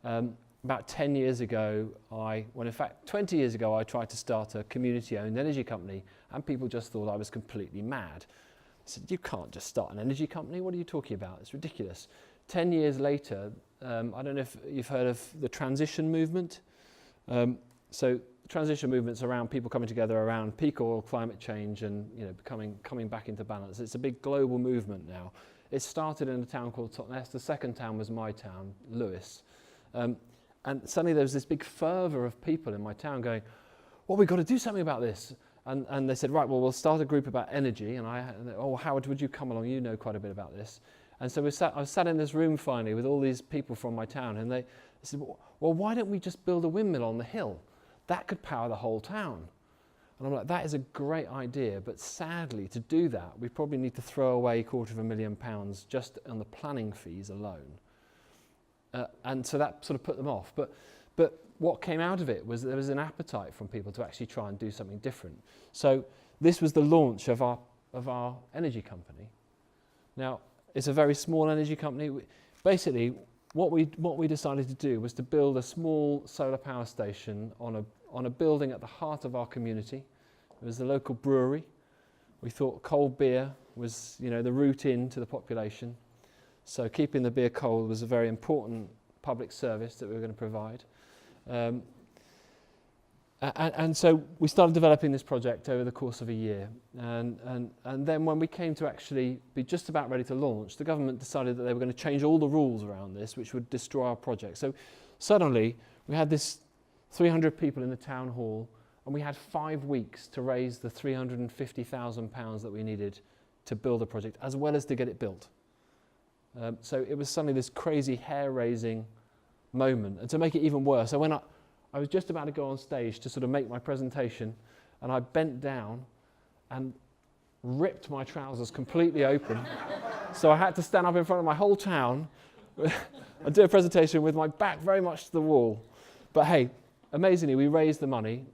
about 10 years ago, in fact 20 years ago, I tried to start a community-owned energy company, and people just thought I was completely mad. I said, you can't just start an energy company, what are you talking about? It's ridiculous. 10 years later, I don't know if you've heard of the transition movement. So transition movement's around people coming together around peak oil, climate change, and coming back into balance. It's a big global movement now. It started in a town called Totnes. The second town was my town, Lewis. And suddenly there was this big fervour of people in my town going, well, we've got to do something about this. And they said, right, well, we'll start a group about energy. And Howard, would you come along? You know quite a bit about this. And so I was sat in this room finally with all these people from my town, and they said, well, why don't we just build a windmill on the hill? That could power the whole town. And I'm like, that is a great idea, but sadly, to do that, we probably need to throw away £250,000 just on the planning fees alone. And so that sort of put them off. But what came out of it was there was an appetite from people to actually try and do something different. So this was the launch of our energy company. Now, it's a very small energy company. Basically, what we decided to do was to build a small solar power station on a building at the heart of our community. It was the local brewery. We thought cold beer was, the route into the population. So keeping the beer cold was a very important public service that we were going to provide. And so we started developing this project over the course of a year. And then when we came to actually be just about ready to launch, the government decided that they were going to change all the rules around this, which would destroy our project. So suddenly we had this 300 people in the town hall, and we had 5 weeks to raise the £350,000 that we needed to build the project, as well as to get it built. So it was suddenly this crazy hair-raising moment. And to make it even worse, I was just about to go on stage to sort of make my presentation, and I bent down and ripped my trousers completely open. So I had to stand up in front of my whole town and do a presentation with my back very much to the wall. But hey, amazingly, we raised the money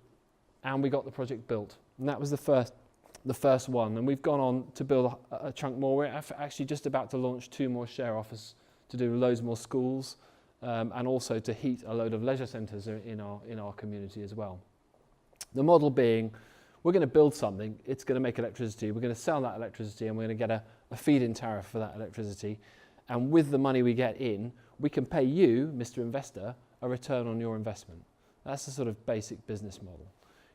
and we got the project built. And that was the first one. And we've gone on to build a chunk more. We're actually just about to launch 2 more share offers to do loads more schools, and also to heat a load of leisure centres in our community as well. The model being, we're going to build something, it's going to make electricity, we're going to sell that electricity, and we're going to get a feed-in tariff for that electricity, and with the money we get in, we can pay you, Mr. Investor, a return on your investment. That's the sort of basic business model.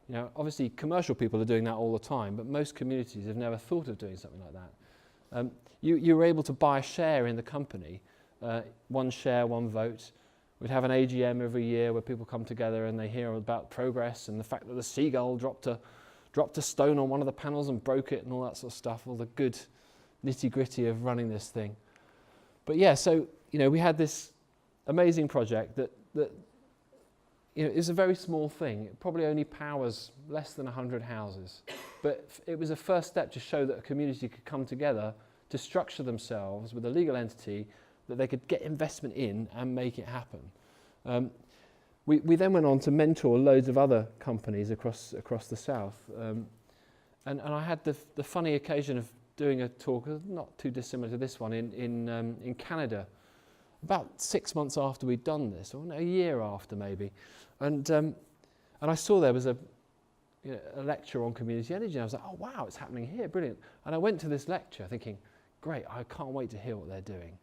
You know, obviously commercial people are doing that all the time, but most communities have never thought of doing something like that. You were able to buy a share in the company, one share, one vote. We'd have an AGM every year where people come together and they hear about progress and the fact that the seagull dropped a stone on one of the panels and broke it and all that sort of stuff, all the good nitty-gritty of running this thing. But yeah, so you know, we had this amazing project that you know, is a very small thing. It probably only powers less than 100 houses. But it was a first step to show that a community could come together to structure themselves with a legal entity that they could get investment in and make it happen. We then went on to mentor loads of other companies across the south. And I had the funny occasion of doing a talk, not too dissimilar to this one, in Canada, about 6 months after we'd done this, or a year after maybe. And I saw there was a lecture on community energy, and I was like, oh wow, it's happening here, brilliant. And I went to this lecture thinking, great, I can't wait to hear what they're doing.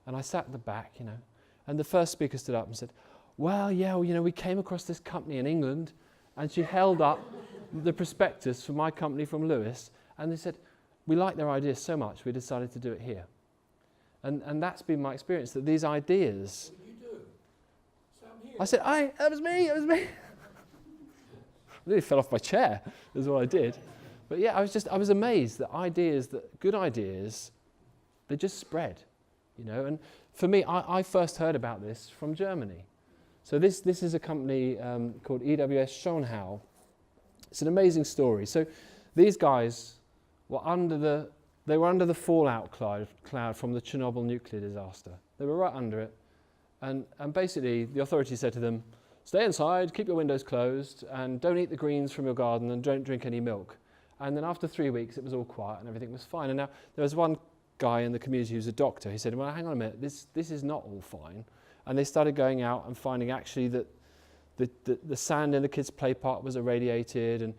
And I sat at the back, you know, and the first speaker stood up and said, well, yeah, well, you know, we came across this company in England, and she held up the prospectus for my company from Lewis, and they said, we like their ideas so much, we decided to do it here. And that's been my experience, that these ideas... What did you do? So I'm here. I said, that was me. I nearly fell off my chair, is what I did. But yeah, I was amazed that good ideas, they just spread, you know. And for me, I first heard about this from Germany. So this is a company called EWS Schonhau. It's an amazing story. So these guys were under the fallout cloud from the Chernobyl nuclear disaster. They were right under it. And basically, the authorities said to them, stay inside, keep your windows closed, and don't eat the greens from your garden, and don't drink any milk. And then after 3 weeks, it was all quiet and everything was fine. And now there was one guy in the community who's a doctor. He said, well, hang on a minute, this is not all fine. And they started going out and finding actually that the sand in the kids' play park was irradiated, and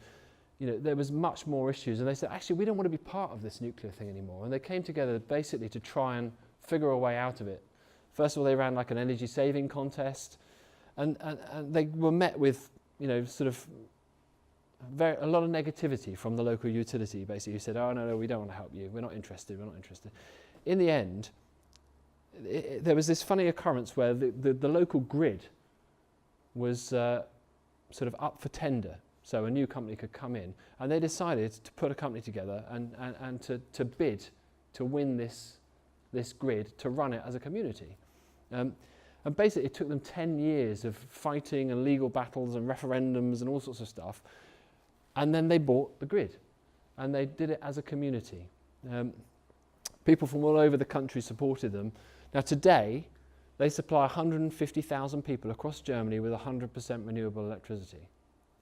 you know, there was much more issues. And they said, actually, we don't want to be part of this nuclear thing anymore. And they came together basically to try and figure a way out of it. First of all, they ran like an energy saving contest, and they were met with, you know, sort of a lot of negativity from the local utility, basically, who said, oh, no, we don't want to help you. We're not interested. In the end, there was this funny occurrence where the local grid was sort of up for tender. So a new company could come in, and they decided to put a company together and to bid to win this grid, to run it as a community. And basically it took them 10 years of fighting and legal battles and referendums and all sorts of stuff. And then they bought the grid, and they did it as a community. People from all over the country supported them. Now today, they supply 150,000 people across Germany with 100% renewable electricity,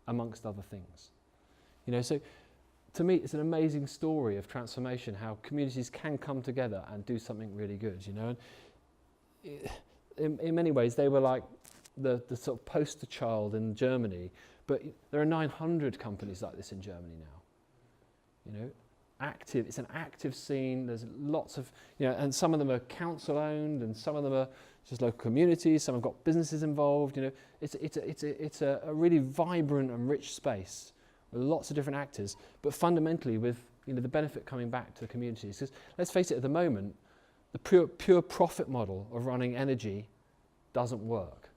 amongst other things. You know, so to me, it's an amazing story of transformation, how communities can come together and do something really good, you know. And in many ways, they were like the sort of poster child in Germany, but there are 900 companies like this in Germany now. You know, active. It's an active scene. There's lots of, you know, and some of them are council owned, and some of them are just local communities. Some have got businesses involved. You know, it's a really vibrant and rich space with lots of different actors, but fundamentally with, you know, the benefit coming back to the communities. Because let's face it, at the moment, the pure profit model of running energy doesn't work.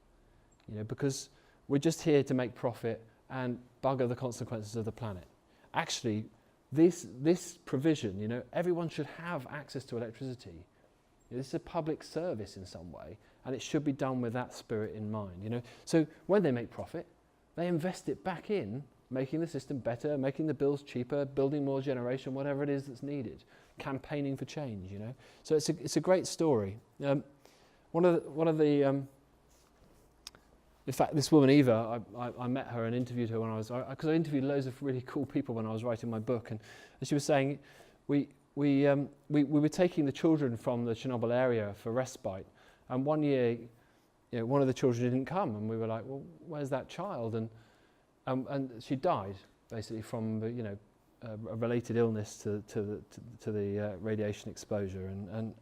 You know, because we're just here to make profit and bugger the consequences of the planet. Actually, this provision, you know, everyone should have access to electricity. You know, this is a public service in some way, and it should be done with that spirit in mind. You know, so when they make profit, they invest it back in making the system better, making the bills cheaper, building more generation, whatever it is that's needed, campaigning for change. You know, so it's a great story. One of the in fact, this woman, Eva, I met her and interviewed her when because I interviewed loads of really cool people when I was writing my book, and she was saying, we we were taking the children from the Chernobyl area for respite, and one year, you know, one of the children didn't come, and we were like, well, where's that child? And she died basically from a related illness to the radiation exposure, and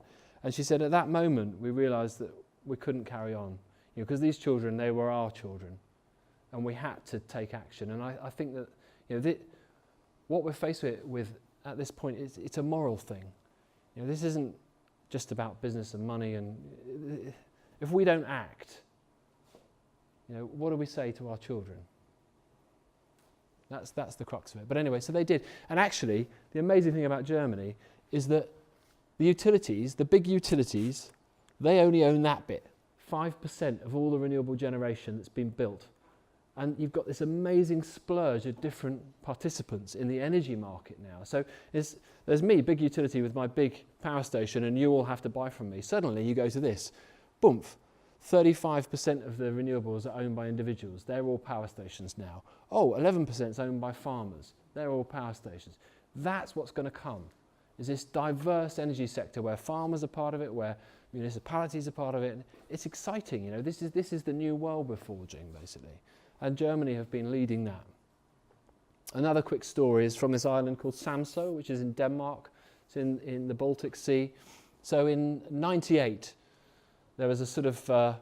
she said at that moment we realised that we couldn't carry on, because these children, they were our children, and we had to take action. And I think that what we're faced with at this point is it's a moral thing. This isn't just about business and money, and if we don't act, what do we say to our children? That's the crux of it. But anyway, so they did. And actually, the amazing thing about Germany is that the utilities, the big utilities, they only own that bit, 5% of all the renewable generation that's been built. And you've got this amazing splurge of different participants in the energy market now. So there's me, big utility with my big power station, and you all have to buy from me. Suddenly you go to this, boom, 35% of the renewables are owned by individuals. They're all power stations now. Oh, 11% is owned by farmers. They're all power stations. That's what's going to come, is this diverse energy sector where farmers are part of it, where municipalities are part of it. It's exciting, this is the new world we're forging, basically. And Germany have been leading that. Another quick story is from this island called Samso, which is in Denmark. It's in the Baltic Sea. So in '98, there was a sort of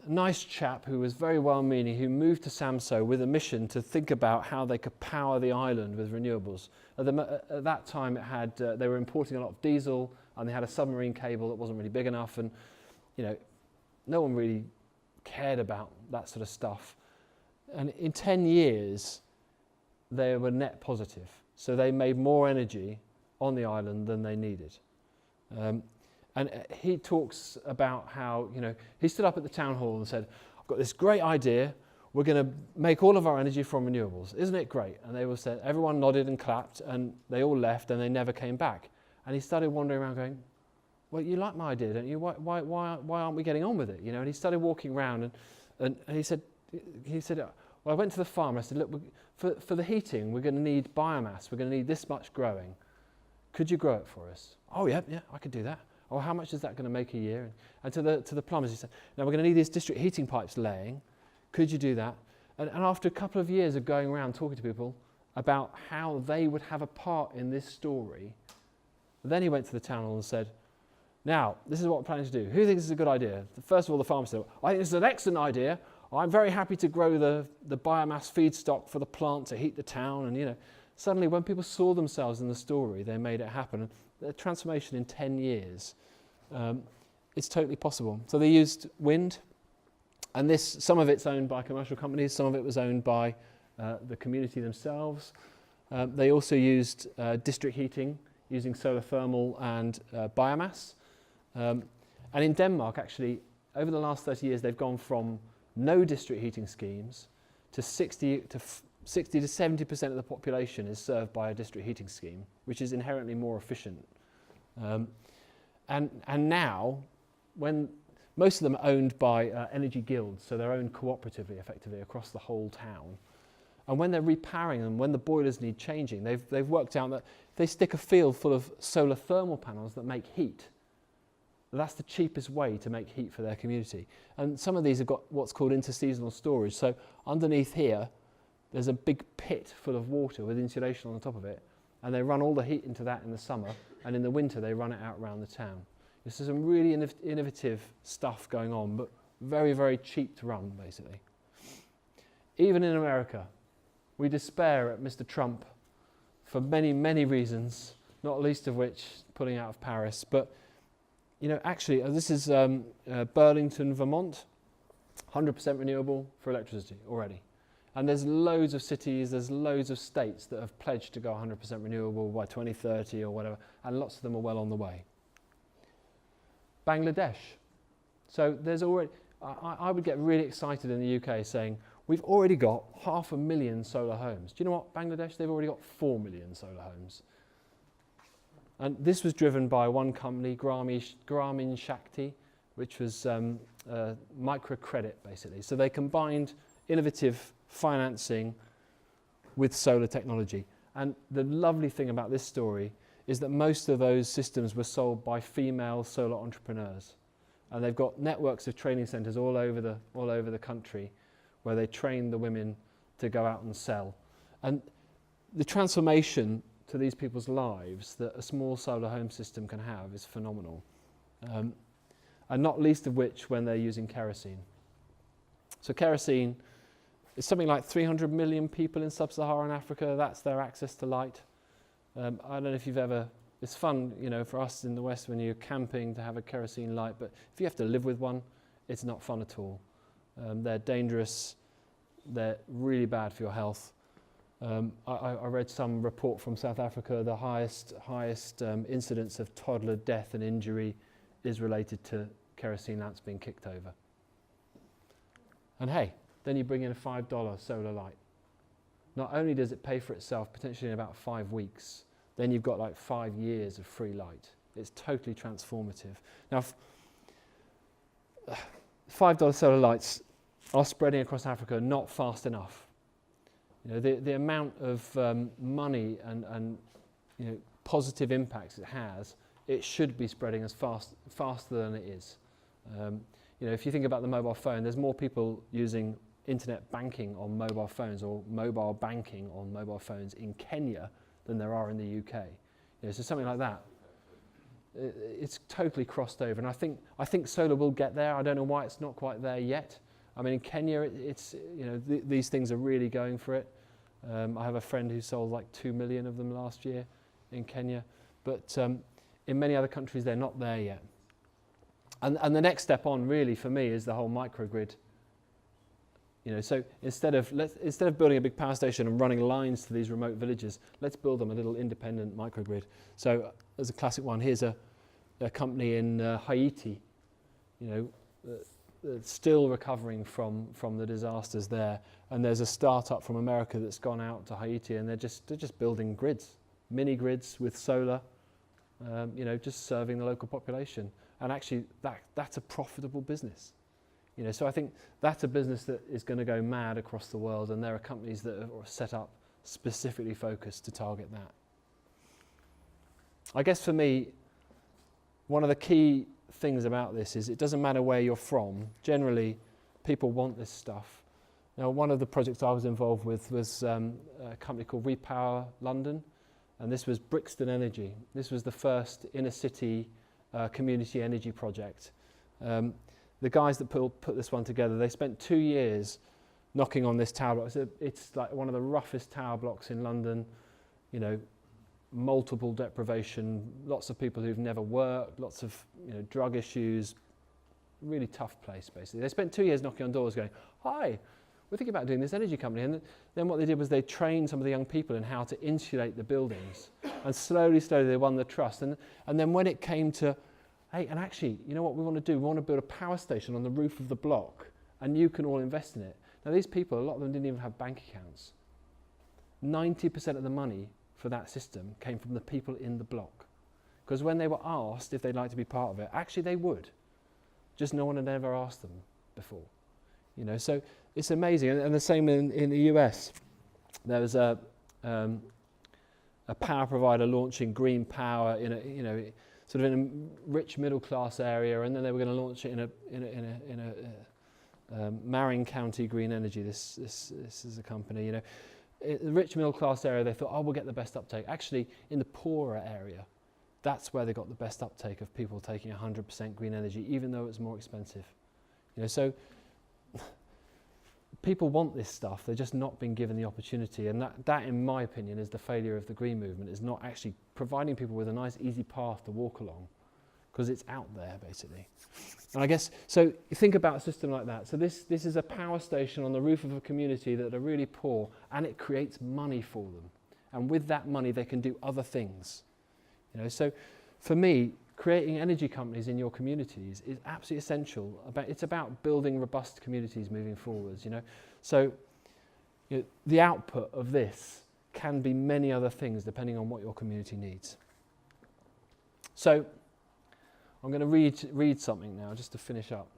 nice chap who was very well-meaning, who moved to Samso with a mission to think about how they could power the island with renewables. At that time, they were importing a lot of diesel, and they had a submarine cable that wasn't really big enough, and no one really cared about that sort of stuff. And in 10 years, they were net positive. So they made more energy on the island than they needed. And he talks about how, he stood up at the town hall and said, I've got this great idea. We're going to make all of our energy from renewables. Isn't it great? And they all said, everyone nodded and clapped, and they all left, and they never came back. And he started wandering around going, well, you like my idea, don't you? Why aren't we getting on with it? And he started walking around, and he said, well, I went to the farmer. I said, look, for the heating, we're going to need biomass. We're going to need this much growing. Could you grow it for us? Oh, yeah, I could do that. Oh, how much is that going to make a year? And to the plumbers, he said, now we're going to need these district heating pipes laying. Could you do that? And after a couple of years of going around talking to people about how they would have a part in this story, then he went to the town hall and said, now, this is what we're planning to do. Who thinks this is a good idea? First of all, the farmer said, I think this is an excellent idea. I'm very happy to grow the biomass feedstock for the plant to heat the town. And, suddenly when people saw themselves in the story, they made it happen. The transformation in 10 years, it's totally possible. So they used wind, and some of it's owned by commercial companies, some of it was owned by the community themselves. They also used district heating, using solar thermal and biomass. And in Denmark, actually, over the last 30 years, they've gone from no district heating schemes to 60 to 70% of the population is served by a district heating scheme, which is inherently more efficient. And now, when most of them are owned by energy guilds, so they're owned cooperatively, effectively, across the whole town. And when they're repowering them, when the boilers need changing, they've worked out that if they stick a field full of solar thermal panels that make heat, that's the cheapest way to make heat for their community. And some of these have got what's called interseasonal storage. So underneath here, there's a big pit full of water with insulation on the top of it, and they run all the heat into that in the summer, and in the winter they run it out around the town. This is some really innovative stuff going on, but very, very cheap to run, basically. Even in America, we despair at Mr. Trump for many, many reasons, not least of which pulling out of Paris. But, actually, this is Burlington, Vermont, 100% renewable for electricity already. And there's loads of cities, there's loads of states that have pledged to go 100% renewable by 2030 or whatever, and lots of them are well on the way. Bangladesh. So there's already, I would get really excited in the UK saying, we've already got 500,000 solar homes. Do you know what, Bangladesh? They've already got 4 million solar homes. And this was driven by one company, Grameen Shakti, which was microcredit, basically. So they combined innovative financing with solar technology. And the lovely thing about this story is that most of those systems were sold by female solar entrepreneurs. And they've got networks of training centres all over the country where they train the women to go out and sell. And the transformation to these people's lives that a small solar home system can have is phenomenal. And not least of which when they're using kerosene. So kerosene is something like 300 million people in sub-Saharan Africa. That's their access to light. I don't know if you've ever, it's fun, you know, for us in the West when you're camping to have a kerosene light, but if you have to live with one, it's not fun at all. They're dangerous, they're really bad for your health. I read some report from South Africa, the highest incidence of toddler death and injury is related to kerosene lamps being kicked over. And hey, then you bring in a $5 solar light. Not only does it pay for itself potentially in about 5 weeks, then you've got like 5 years of free light. It's totally transformative. Now, $5 solar lights are spreading across Africa not fast enough. You know, the amount of money and you know, positive impacts it has, it should be spreading as faster than it is. You know, if you think about the mobile phone, there's more people using internet banking on mobile phones or mobile banking on mobile phones in Kenya than there are in the UK. You know, so something like that. It's totally crossed over, and I think solar will get there. I don't know why it's not quite there yet. I mean, in Kenya, it's you know these things are really going for it. I have a friend who sold like 2 million of them last year in Kenya, but in many other countries they're not there yet. And the next step on really for me is the whole microgrid. You know, so instead of building a big power station and running lines to these remote villages, let's build them a little independent microgrid. So as a classic one, here's a company in Haiti, you know, still recovering from the disasters there. And there's a startup from America that's gone out to Haiti, and they're just building grids, mini grids with solar, you know, just serving the local population. And actually, that's a profitable business. You know, so I think that's a business that is going to go mad across the world, and there are companies that are set up specifically focused to target that. I guess for me, one of the key things about this is it doesn't matter where you're from. Generally, people want this stuff. Now, one of the projects I was involved with was a company called Repower London, and this was Brixton Energy. This was the first inner city community energy project. The guys that put this one together, they spent 2 years knocking on this tower block. It's like one of the roughest tower blocks in London, you know, multiple deprivation, lots of people who've never worked, lots of drug issues, really tough place basically. They spent 2 years knocking on doors going, hi, we're thinking about doing this energy company. And then what they did was they trained some of the young people in how to insulate the buildings. And slowly they won the trust. And then when it came to, hey, and actually, you know what we want to do? We want to build a power station on the roof of the block, and you can all invest in it. Now these people, a lot of them didn't even have bank accounts. 90% of the money for that system came from the people in the block. Because when they were asked if they'd like to be part of it, actually they would. Just no one had ever asked them before. You know, so it's amazing. And the same in the US. There was a power provider launching green power in a, sort of in a rich middle class area, and then they were going to launch it in a Marin County Green Energy. This is a company, in the rich middle class area. They thought, oh, we'll get the best uptake. Actually, in the poorer area, that's where they got the best uptake of people taking 100% green energy, even though it's more expensive. So people want this stuff. They're just not being given the opportunity, and that, in my opinion, is the failure of the green movement. Is not actually providing people with a nice, easy path to walk along, because it's out there basically. And I guess so. You think about a system like that. So this is a power station on the roof of a community that are really poor, and it creates money for them. And with that money, they can do other things. So for me, creating energy companies in your communities is absolutely essential. It's about building robust communities moving forwards. So the output of this can be many other things depending on what your community needs. So I'm going to read something now just to finish up.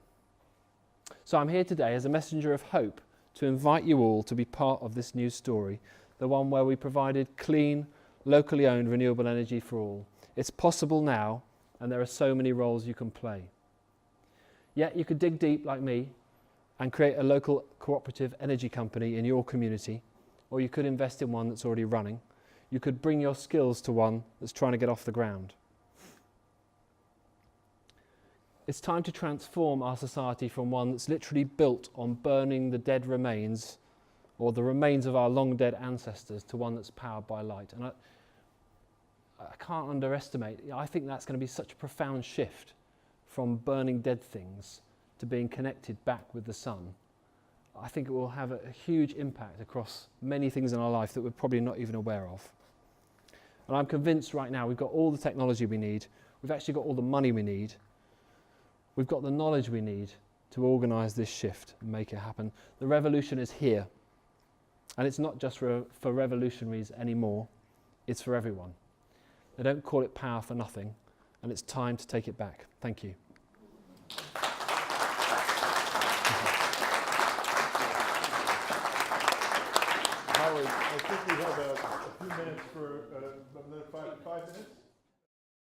So I'm here today as a messenger of hope to invite you all to be part of this new story the one where we provided clean, locally owned renewable energy for all. It's possible now, and there are so many roles you can play. Yet you could dig deep like me and create a local cooperative energy company in your community, or you could invest in one that's already running. You could bring your skills to one that's trying to get off the ground. It's time to transform our society from one that's literally built on burning the dead remains or the remains of our long dead ancestors to one that's powered by light. And I can't underestimate, I think that's going to be such a profound shift from burning dead things to being connected back with the sun. I think it will have a huge impact across many things in our life that we're probably not even aware of. And I'm convinced right now we've got all the technology we need, we've actually got all the money we need, we've got the knowledge we need to organise this shift and make it happen. The revolution is here. And it's not just for revolutionaries anymore, it's for everyone. They don't call it power for nothing, and it's time to take it back. Thank you. Howard, I think we have a few minutes for another 5 minutes.